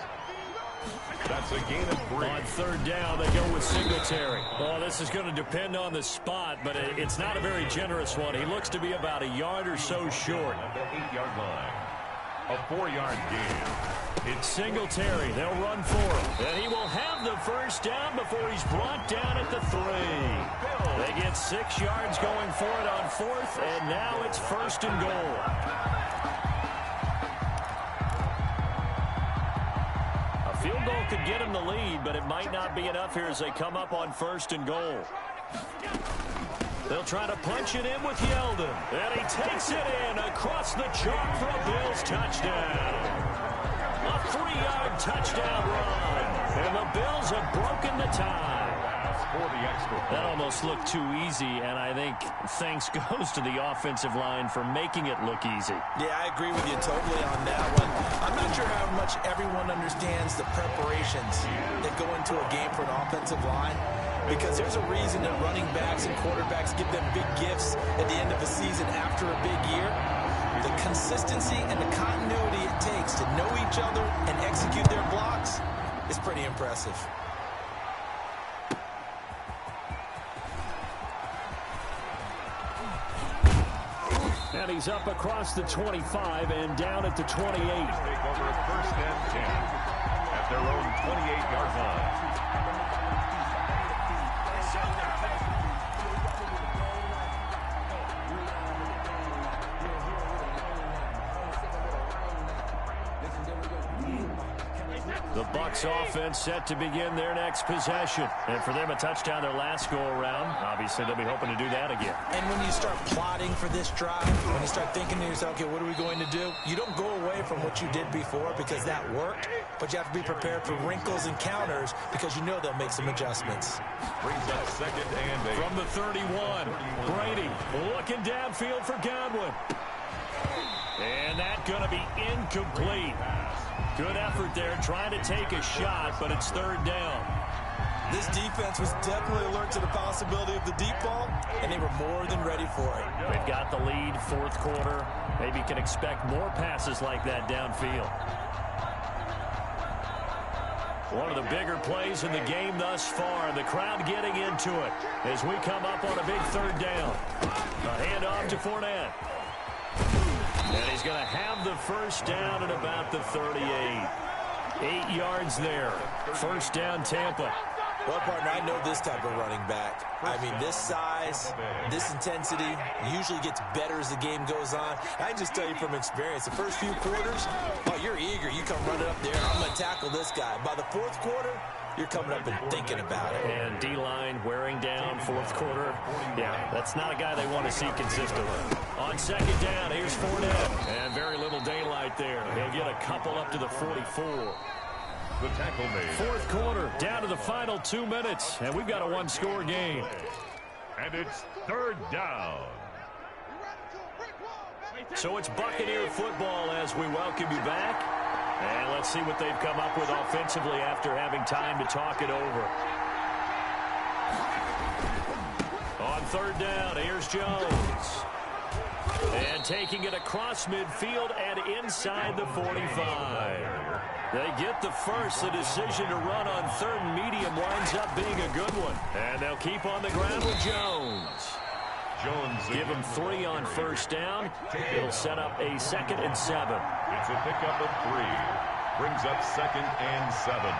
Speaker 3: That's a gain of 3.
Speaker 2: On 3rd down, they go with Singletary. Oh, this is going to depend on the spot, but it's not a very generous one. He looks to be about a yard or so short.
Speaker 3: At the 8-yard line. A 4-yard gain.
Speaker 2: It's Singletary. They'll run for him. And he will have the first down before he's brought down at the 3. They get 6 yards going for it on 4th, and now it's 1st and goal. A field goal could get him the lead, but it might not be enough here as they come up on 1st and goal. They'll try to punch it in with Yeldon. And he takes it in across the chalk for a Bills touchdown. A 3-yard touchdown run. And the Bills have broken the tie.
Speaker 3: for the extra point.
Speaker 2: That almost looked too easy, and I think thanks goes to the offensive line for making it look easy.
Speaker 4: Yeah, I agree with you totally on that one. I'm not sure how much everyone understands the preparations that go into a game for an offensive line, because there's a reason that running backs and quarterbacks give them big gifts at the end of the season after a big year. The consistency and the continuity it takes to know each other and execute their blocks is pretty impressive.
Speaker 2: And he's up across the 25 and down at the 28.
Speaker 3: Take over at 1st and 10 at their own 28-yard line.
Speaker 2: The Bucs offense set to begin their next possession. And for them, a touchdown their last go-around. Obviously, they'll be hoping to do that again.
Speaker 4: And when you start plotting for this drive, when you start thinking to yourself, okay, what are we going to do? You don't go away from what you did before because that worked, but you have to be prepared for wrinkles and counters because you know they'll make some adjustments.
Speaker 3: Brings up 2nd and 8.
Speaker 2: From the 31, Brady looking downfield for Godwin. And that's going to be incomplete. Good effort there, trying to take a shot, but it's 3rd down.
Speaker 4: This defense was definitely alert to the possibility of the deep ball, and they were more than ready for it.
Speaker 2: They've got the lead, 4th quarter. Maybe you can expect more passes like that downfield. One of the bigger plays in the game thus far. The crowd getting into it as we come up on a big 3rd down. A handoff to Fournette. And he's going to have the 1st down at about the 38. 8 yards there. 1st down, Tampa.
Speaker 4: Well, partner, I know this type of running back. I mean, this size, this intensity usually gets better as the game goes on. I can just tell you from experience, the first few quarters, oh, you're eager. You come running up there, I'm going to tackle this guy. By the 4th quarter, you're coming up and thinking about it.
Speaker 2: And D-line wearing down, 4th quarter. Yeah, that's not a guy they want to see consistently. On 2nd down, here's Fournette. And very little daylight there. He'll get a couple up to the 44.
Speaker 3: The tackle made.
Speaker 2: 4th quarter, down to the final 2 minutes. And we've got a one-score game.
Speaker 3: And it's 3rd down.
Speaker 2: So it's Buccaneer football as we welcome you back. And let's see what they've come up with offensively after having time to talk it over. On 3rd down, here's Jones. And taking it across midfield and inside the 45. They get the first. The decision to run on 3rd and medium winds up being a good one. And they'll keep on the ground with Jones. Give him 3 on 1st down. It'll set up a 2nd and 7.
Speaker 3: It's a pickup of 3. Brings up 2nd and 7.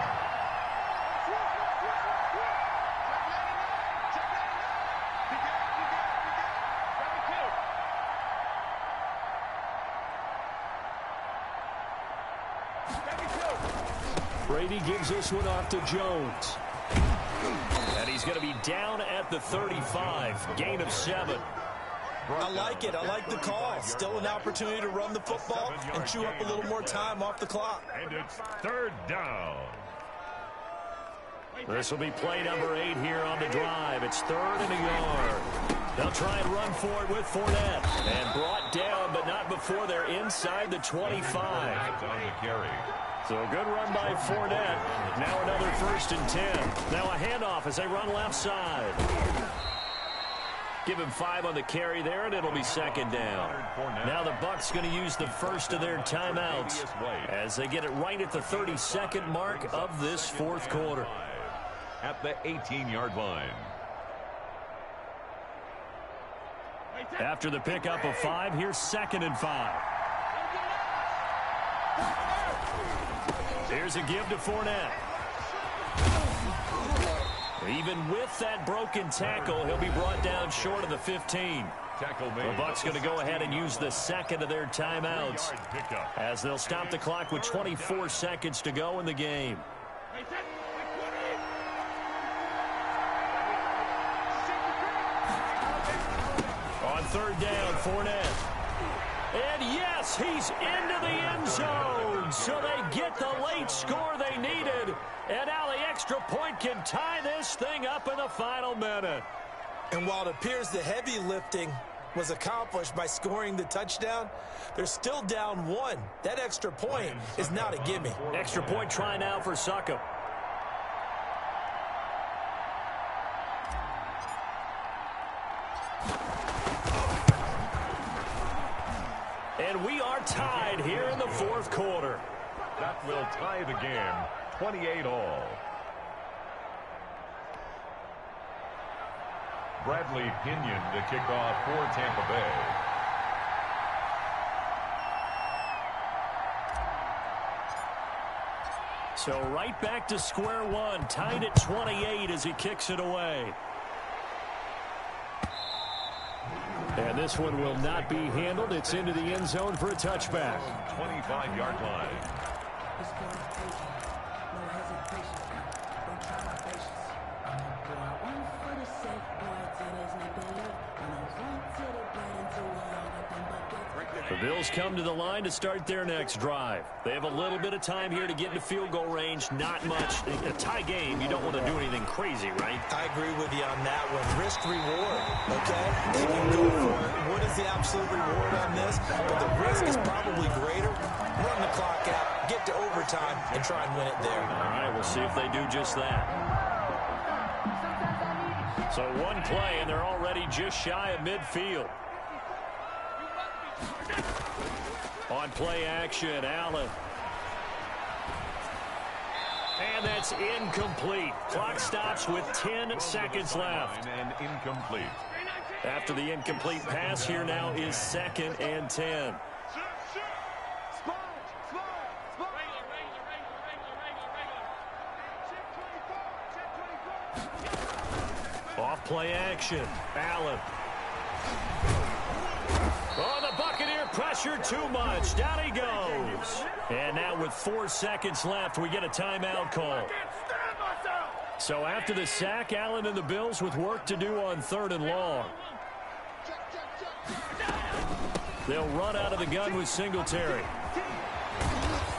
Speaker 2: Brady gives this one off to Jones. And he's going to be down at the 35. Gain of 7.
Speaker 4: I like it. I like the call. Still an opportunity to run the football and chew up a little more time off the clock.
Speaker 3: And it's 3rd down.
Speaker 2: This will be play number 8 here on the drive. It's 3rd and a yard. They'll try and run for it with Fournette. And brought down, but not before they're inside the 25.
Speaker 3: On the carry.
Speaker 2: So a good run by Fournette. Now another 1st and 10. Now a handoff as they run left side. Give him 5 on the carry there, and it'll be 2nd down. Now the Bucs going to use the first of their timeouts as they get it right at the 32nd mark of this 4th quarter.
Speaker 3: At the 18-yard line.
Speaker 2: After the pickup of 5, here's 2nd and 5. Here's a give to Fournette. Even with that broken tackle, he'll be brought down short of the 15.
Speaker 3: Tackle
Speaker 2: The Bucs going to go ahead and use the 2nd of their timeouts as they'll stop the clock with 24 seconds to go in the game. On 3rd down, Fournette. And yes, he's into the end zone. So they get the late score they needed. And now the extra point can tie this thing up in the final minute.
Speaker 4: And while it appears the heavy lifting was accomplished by scoring the touchdown, they're still down 1. That extra point is not a gimme.
Speaker 2: Extra point try now for Succop. And we are tied here in the fourth quarter.
Speaker 3: That will tie the game, 28-all. Bradley Pinion to kick off for Tampa Bay.
Speaker 2: So right back to square one, tied at 28 as he kicks it away. And this one will not be handled. It's into the end zone for a touchback.
Speaker 3: 25-yard line.
Speaker 2: The Bills come to the line to start their next drive. They have a little bit of time here to get into field goal range. Not much. A tie game, you don't want to do anything crazy, right?
Speaker 4: I agree with you on that one. Risk reward, okay? If you go for it, what is the absolute reward on this? But the risk is probably greater. Run the clock out, get to overtime, and try and win it there.
Speaker 2: All right, we'll see if they do just that. So one play, and they're already just shy of midfield. On play action, Allen. And that's incomplete. Clock stops with 10 seconds left.
Speaker 3: And incomplete.
Speaker 2: After the incomplete pass, here now is 2nd and 10. Off play action, Allen. Oh, the Buccaneer pressure too much. Down he goes. And now with 4 seconds left, we get a timeout call. So after the sack, Allen and the Bills with work to do on 3rd and long. They'll run out of the gun with Singletary.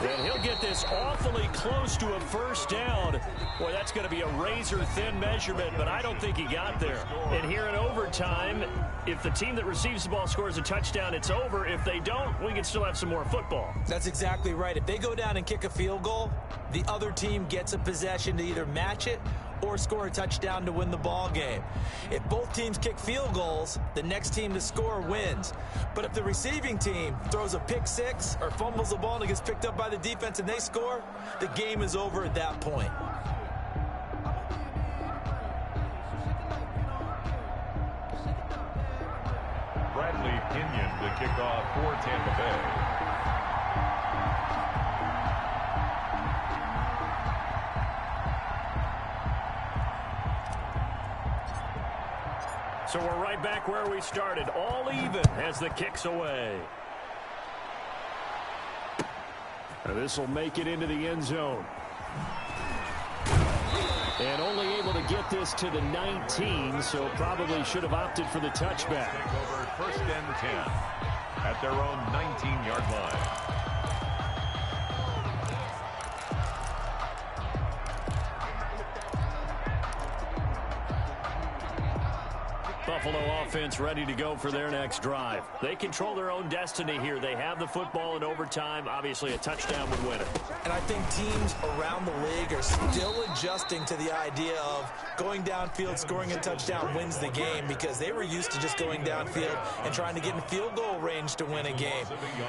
Speaker 2: And he'll get this awfully close to a first down. Boy, that's going to be a razor-thin measurement, but I don't think he got there. And here in overtime, if the team that receives the ball scores a touchdown, it's over. If they don't, we can still have some more football.
Speaker 4: That's exactly right. If they go down and kick a field goal, the other team gets a possession to either match it or score a touchdown to win the ball game. If both teams kick field goals, the next team to score wins. But if the receiving team throws a pick six or fumbles the ball and it gets picked up by the defense and they score, the game is over at that point.
Speaker 3: Bradley Pinion to kick off for Tampa Bay.
Speaker 2: So we're right back where we started, all even as the kick's away. Now this will make it into the end zone. And only able to get this to the 19, so probably should have opted for the touchback.
Speaker 3: Take over 1st and 10 at their own 19-yard line.
Speaker 2: Buffalo offense ready to go for their next drive. They control their own destiny here. They have the football in overtime. Obviously, a touchdown would win it.
Speaker 4: And I think teams around the league are still adjusting to the idea of going downfield, scoring a touchdown wins the game, because they were used to just going downfield and trying to get in field goal range to win a game.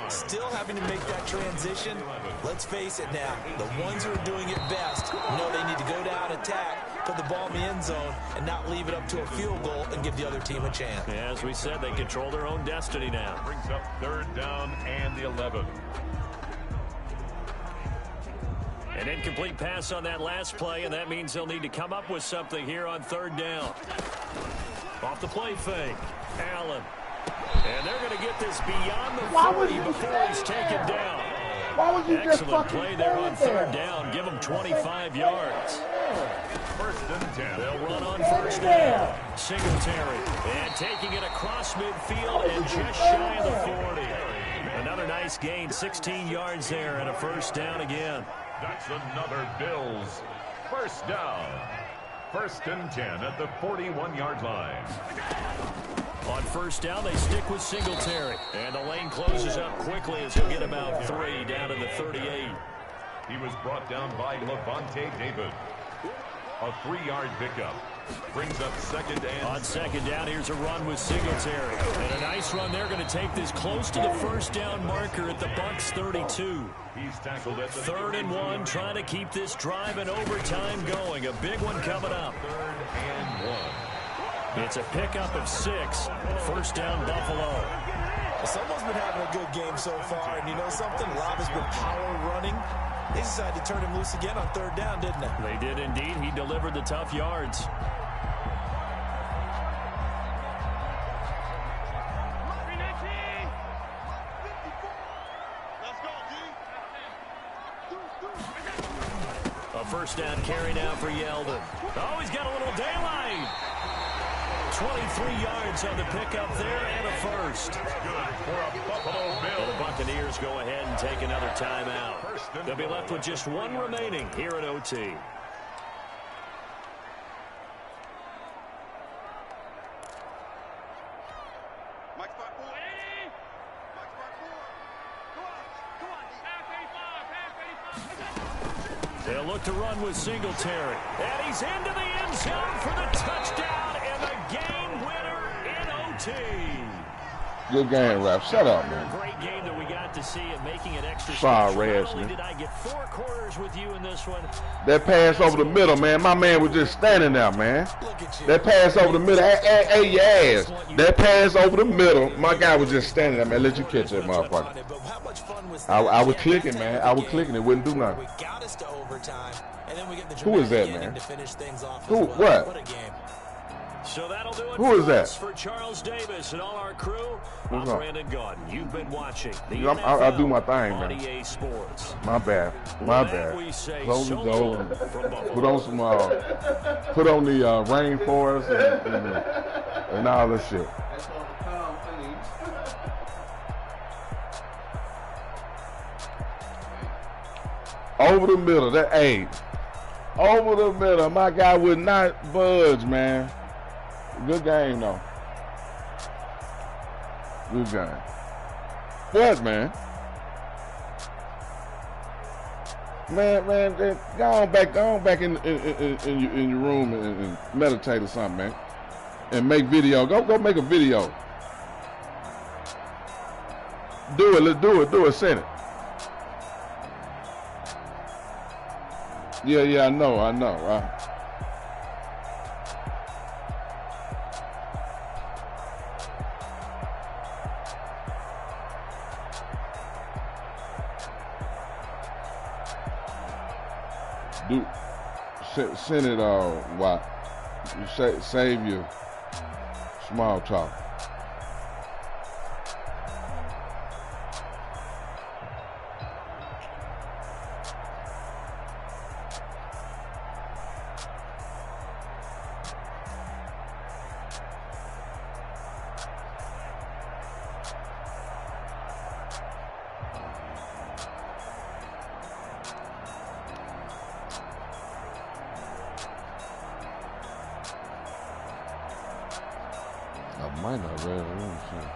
Speaker 4: Still having to make that transition. Let's face it now, the ones who are doing it best know they need to go down, attack, put the ball in the end zone, and not leave it up to a field goal and give the other team a chance.
Speaker 2: Yeah, as we said, they control their own destiny now.
Speaker 3: Brings up 3rd down and the 11.
Speaker 2: An incomplete pass on that last play, and that means they'll need to come up with something here on 3rd down. Off the play fake, Allen. And they're going to get this beyond the 40 before he's taken down. Excellent play there on 3rd down. Give them 25 yards.
Speaker 3: 1st and 10.
Speaker 2: They'll run on 1st down. Singletary. And taking it across midfield and just shy of the 40. nice gain, 16 yards there and a first down again.
Speaker 3: That's another Bills first down. 1st and 10 at the 41-yard line.
Speaker 2: On first down, they stick with Singletary. And the lane closes up quickly as he'll get about 3 down to the 38.
Speaker 3: He was brought down by Levante David. A 3-yard pickup. Brings up 2nd and...
Speaker 2: On 2nd down, here's a run with Singletary. And a nice run. They're going to take this close to the first down marker at the Bucs 32.
Speaker 3: He's tackled at the
Speaker 2: 3rd and 1, trying to keep this drive in overtime going. A big one coming up.
Speaker 3: 3rd and 1.
Speaker 2: It's a pickup of 6. First down, Buffalo.
Speaker 4: Someone's been having a good game so far, and you know something? Rob has been power running. They decided to turn him loose again on 3rd down, didn't they?
Speaker 2: They did indeed. He delivered the tough yards. A first down carry now for Yeldon. Oh, he's got a little daylight. 23 yards on the pickup there and a first.
Speaker 3: Good for a Buffalo Bill.
Speaker 2: The Buccaneers go ahead and take another timeout. They'll be left with just 1 remaining here at OT. They'll look to run with Singletary. And he's into the end zone for the touchdown and the game winner in OT.
Speaker 8: Good game, Rap. Shut up, man.
Speaker 2: Great game that we got to see and making it extra
Speaker 8: Sorry,
Speaker 2: special.
Speaker 8: Reds,
Speaker 2: Not only
Speaker 8: man.
Speaker 2: did I get 4 quarters with you in this one.
Speaker 8: That pass over the middle, man. My man was just standing there, man. That pass over the middle. Hey, your ass. That pass over the middle. My guy was just standing there, man. Let you catch that motherfucker. I was clicking, man. I was clicking. It wouldn't do nothing. Who is that, man? Who? What?
Speaker 2: So that'll do it.
Speaker 8: Who is that?
Speaker 2: For Charles Davis and all our crew, I'm
Speaker 8: What's up?
Speaker 2: Brandon Gordon. You've been watching the
Speaker 8: I do my thing,
Speaker 2: on
Speaker 8: man.
Speaker 2: EA Sports.
Speaker 8: My bad. My bad. Close the door and put on some, put on the rainforest and all this shit. Over the middle, that eight. Over the middle, my guy would not budge, man. Good game, though. Good game. What, man? Man, go on back in your room and meditate or something, man. And make video. Go make a video. Do it. Let's do it. Send it. Yeah, I know. Send it what? Save your small talk. I might not read it. Let me see.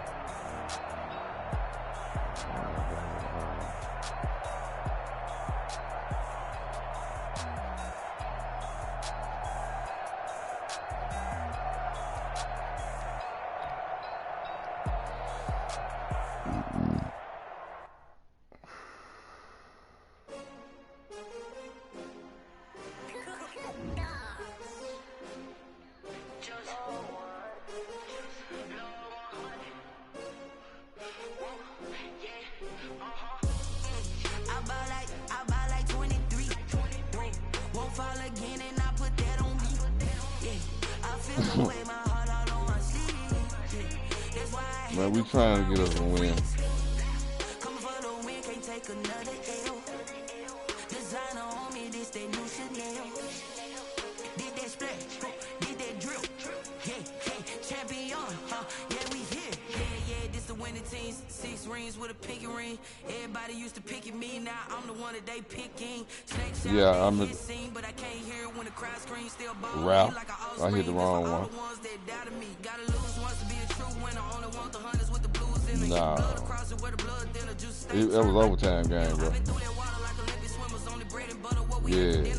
Speaker 8: Man, we trying to get us a win.
Speaker 5: the teens, 6 rings with a pinky ring. Everybody used to pick at me, now I'm the one that they picking.
Speaker 8: Yeah, I'm a
Speaker 5: but I can't hear it when the crowd screams. Still
Speaker 8: Ralph. I hit the wrong one. Nah. It was overtime game, bro. Yeah.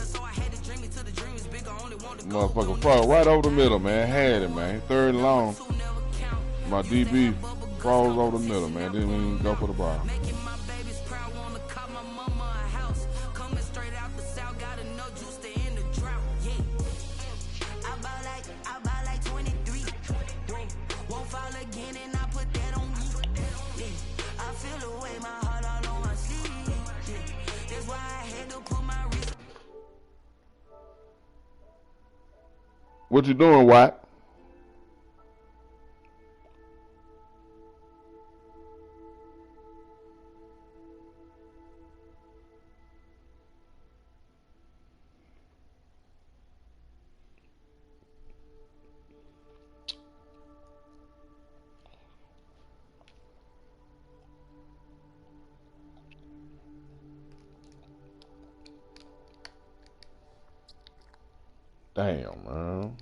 Speaker 8: Motherfucker fall right over the middle, man. Had it, man. Third and long. My DB falls over the middle, man. Didn't even go for the ball. What you doing, Watt? Damn, man.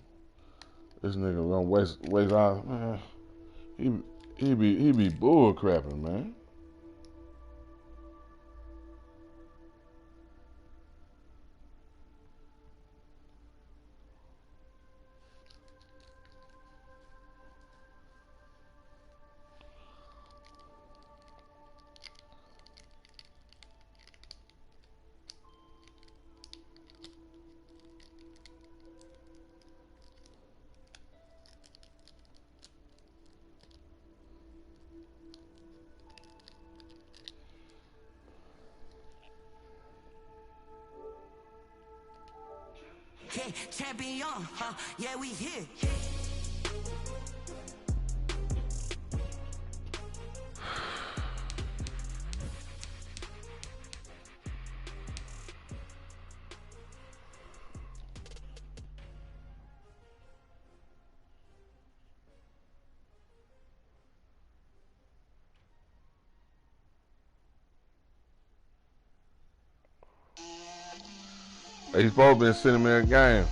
Speaker 8: This nigga gonna waste our man. He be bull crapping, man.
Speaker 5: Champion, huh? Yeah, we here.
Speaker 8: He's supposed to be sending me a game.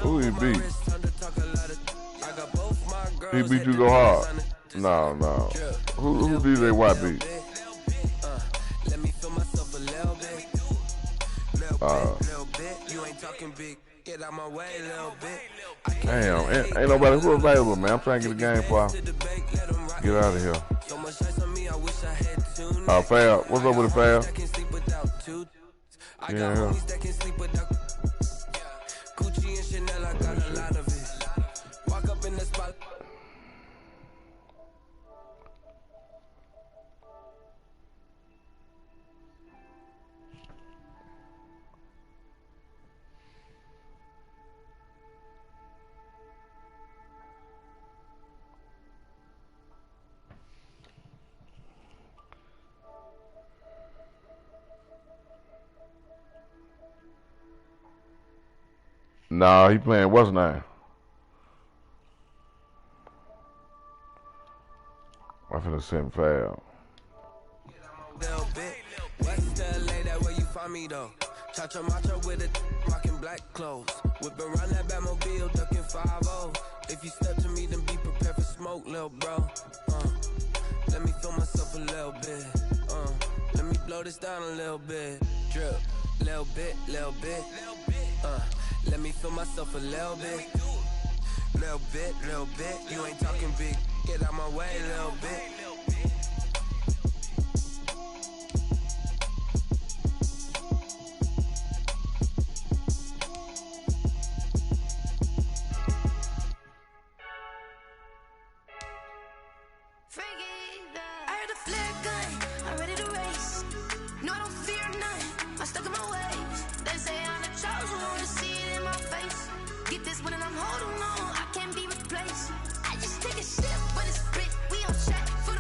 Speaker 8: Who he beat? He beat you go hard. No. Who DJ White beat? Damn, ain't nobody who available, man. I'm trying to get a game for get out of here. Fab, what's up with the Fab? Yeah. Nah, he playing what's name? I'm finna send Fab.
Speaker 9: West LA, that where you find me though. Cha-cha macha with it, rocking black clothes. Whipping around that Batmobile, ducking 5-0. If you step to me, then be prepared for smoke, little bro. Let me feel myself a little bit. Let me blow this down a little bit. Drip, little bit. Let me feel myself a little bit. Little bit. You ain't talking big. Get out my way, little bit.
Speaker 5: Holding on, I can't be replaced. I just take a sip, but it's spit. We on check for the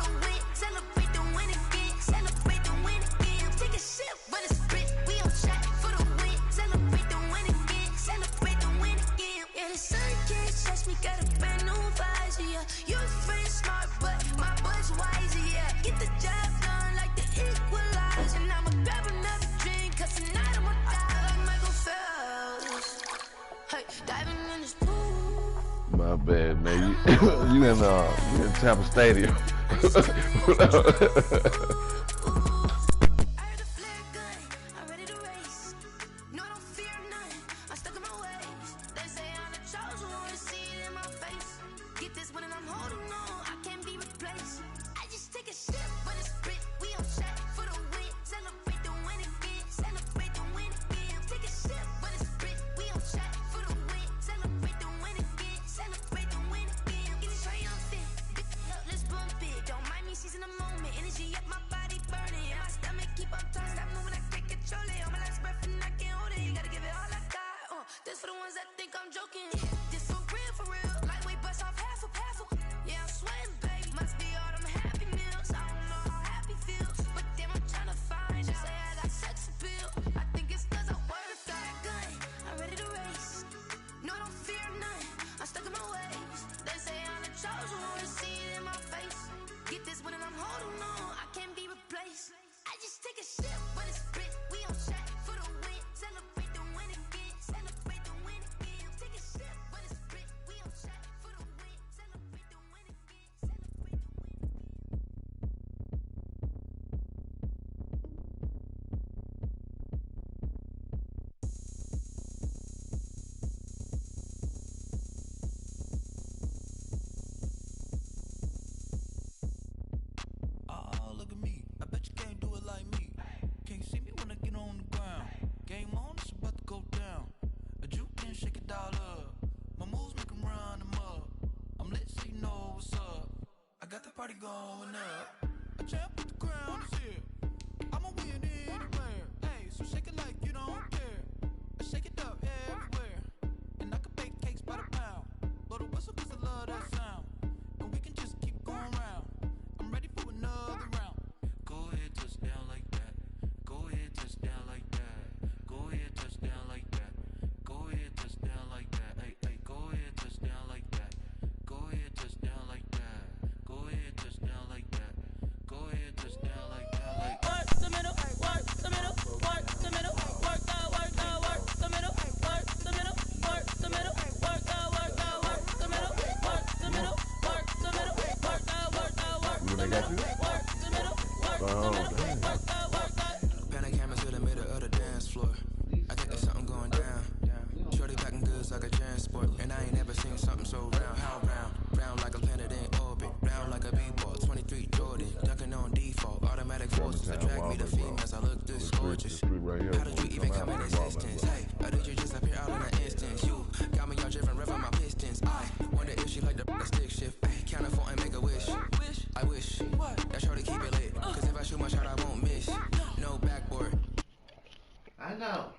Speaker 8: bad, man. You in Tampa Stadium.
Speaker 10: Party going up. A champ with the crown is here. I'ma win anywhere. Hey, so shake it like you don't care. I shake it up everywhere. And I can bake cakes by the pound. Blow the whistle 'cause I love that sound. And we can just keep going round. I'm ready for another round. Go ahead, touch down like that. Go ahead, touch down like that. Go ahead, touch down like that. Go ahead, touch down like that. Hey, hey, go ahead, touch down like that. Go ahead, touch down like that. Go ahead, touch down like that. Go ahead, touch down like that. Like work the middle, work the middle, work the middle, work the middle, work the middle, work the middle, work the middle, work the middle, work the middle, work the middle, work the middle, work the middle. Panic cameras to the middle of the dance floor. I think there's something going down. Shorty packing goods like a transport, and I ain't never seen something so round. How round? Round like a planet in orbit, round like a b-ball. 23 Jordan, dunking on default. Automatic forces attract me to females. I look this gorgeous. How did you even come in existence? Hey, or did you just appear out in an instance? You got me all driven, revving my pistons. I wonder if she like the stick shift. Ay, count a 4 and make a wish. I wish that shorty keep it lit, 'cause if I shoot my shot, I won't miss. No backboard.
Speaker 11: I know.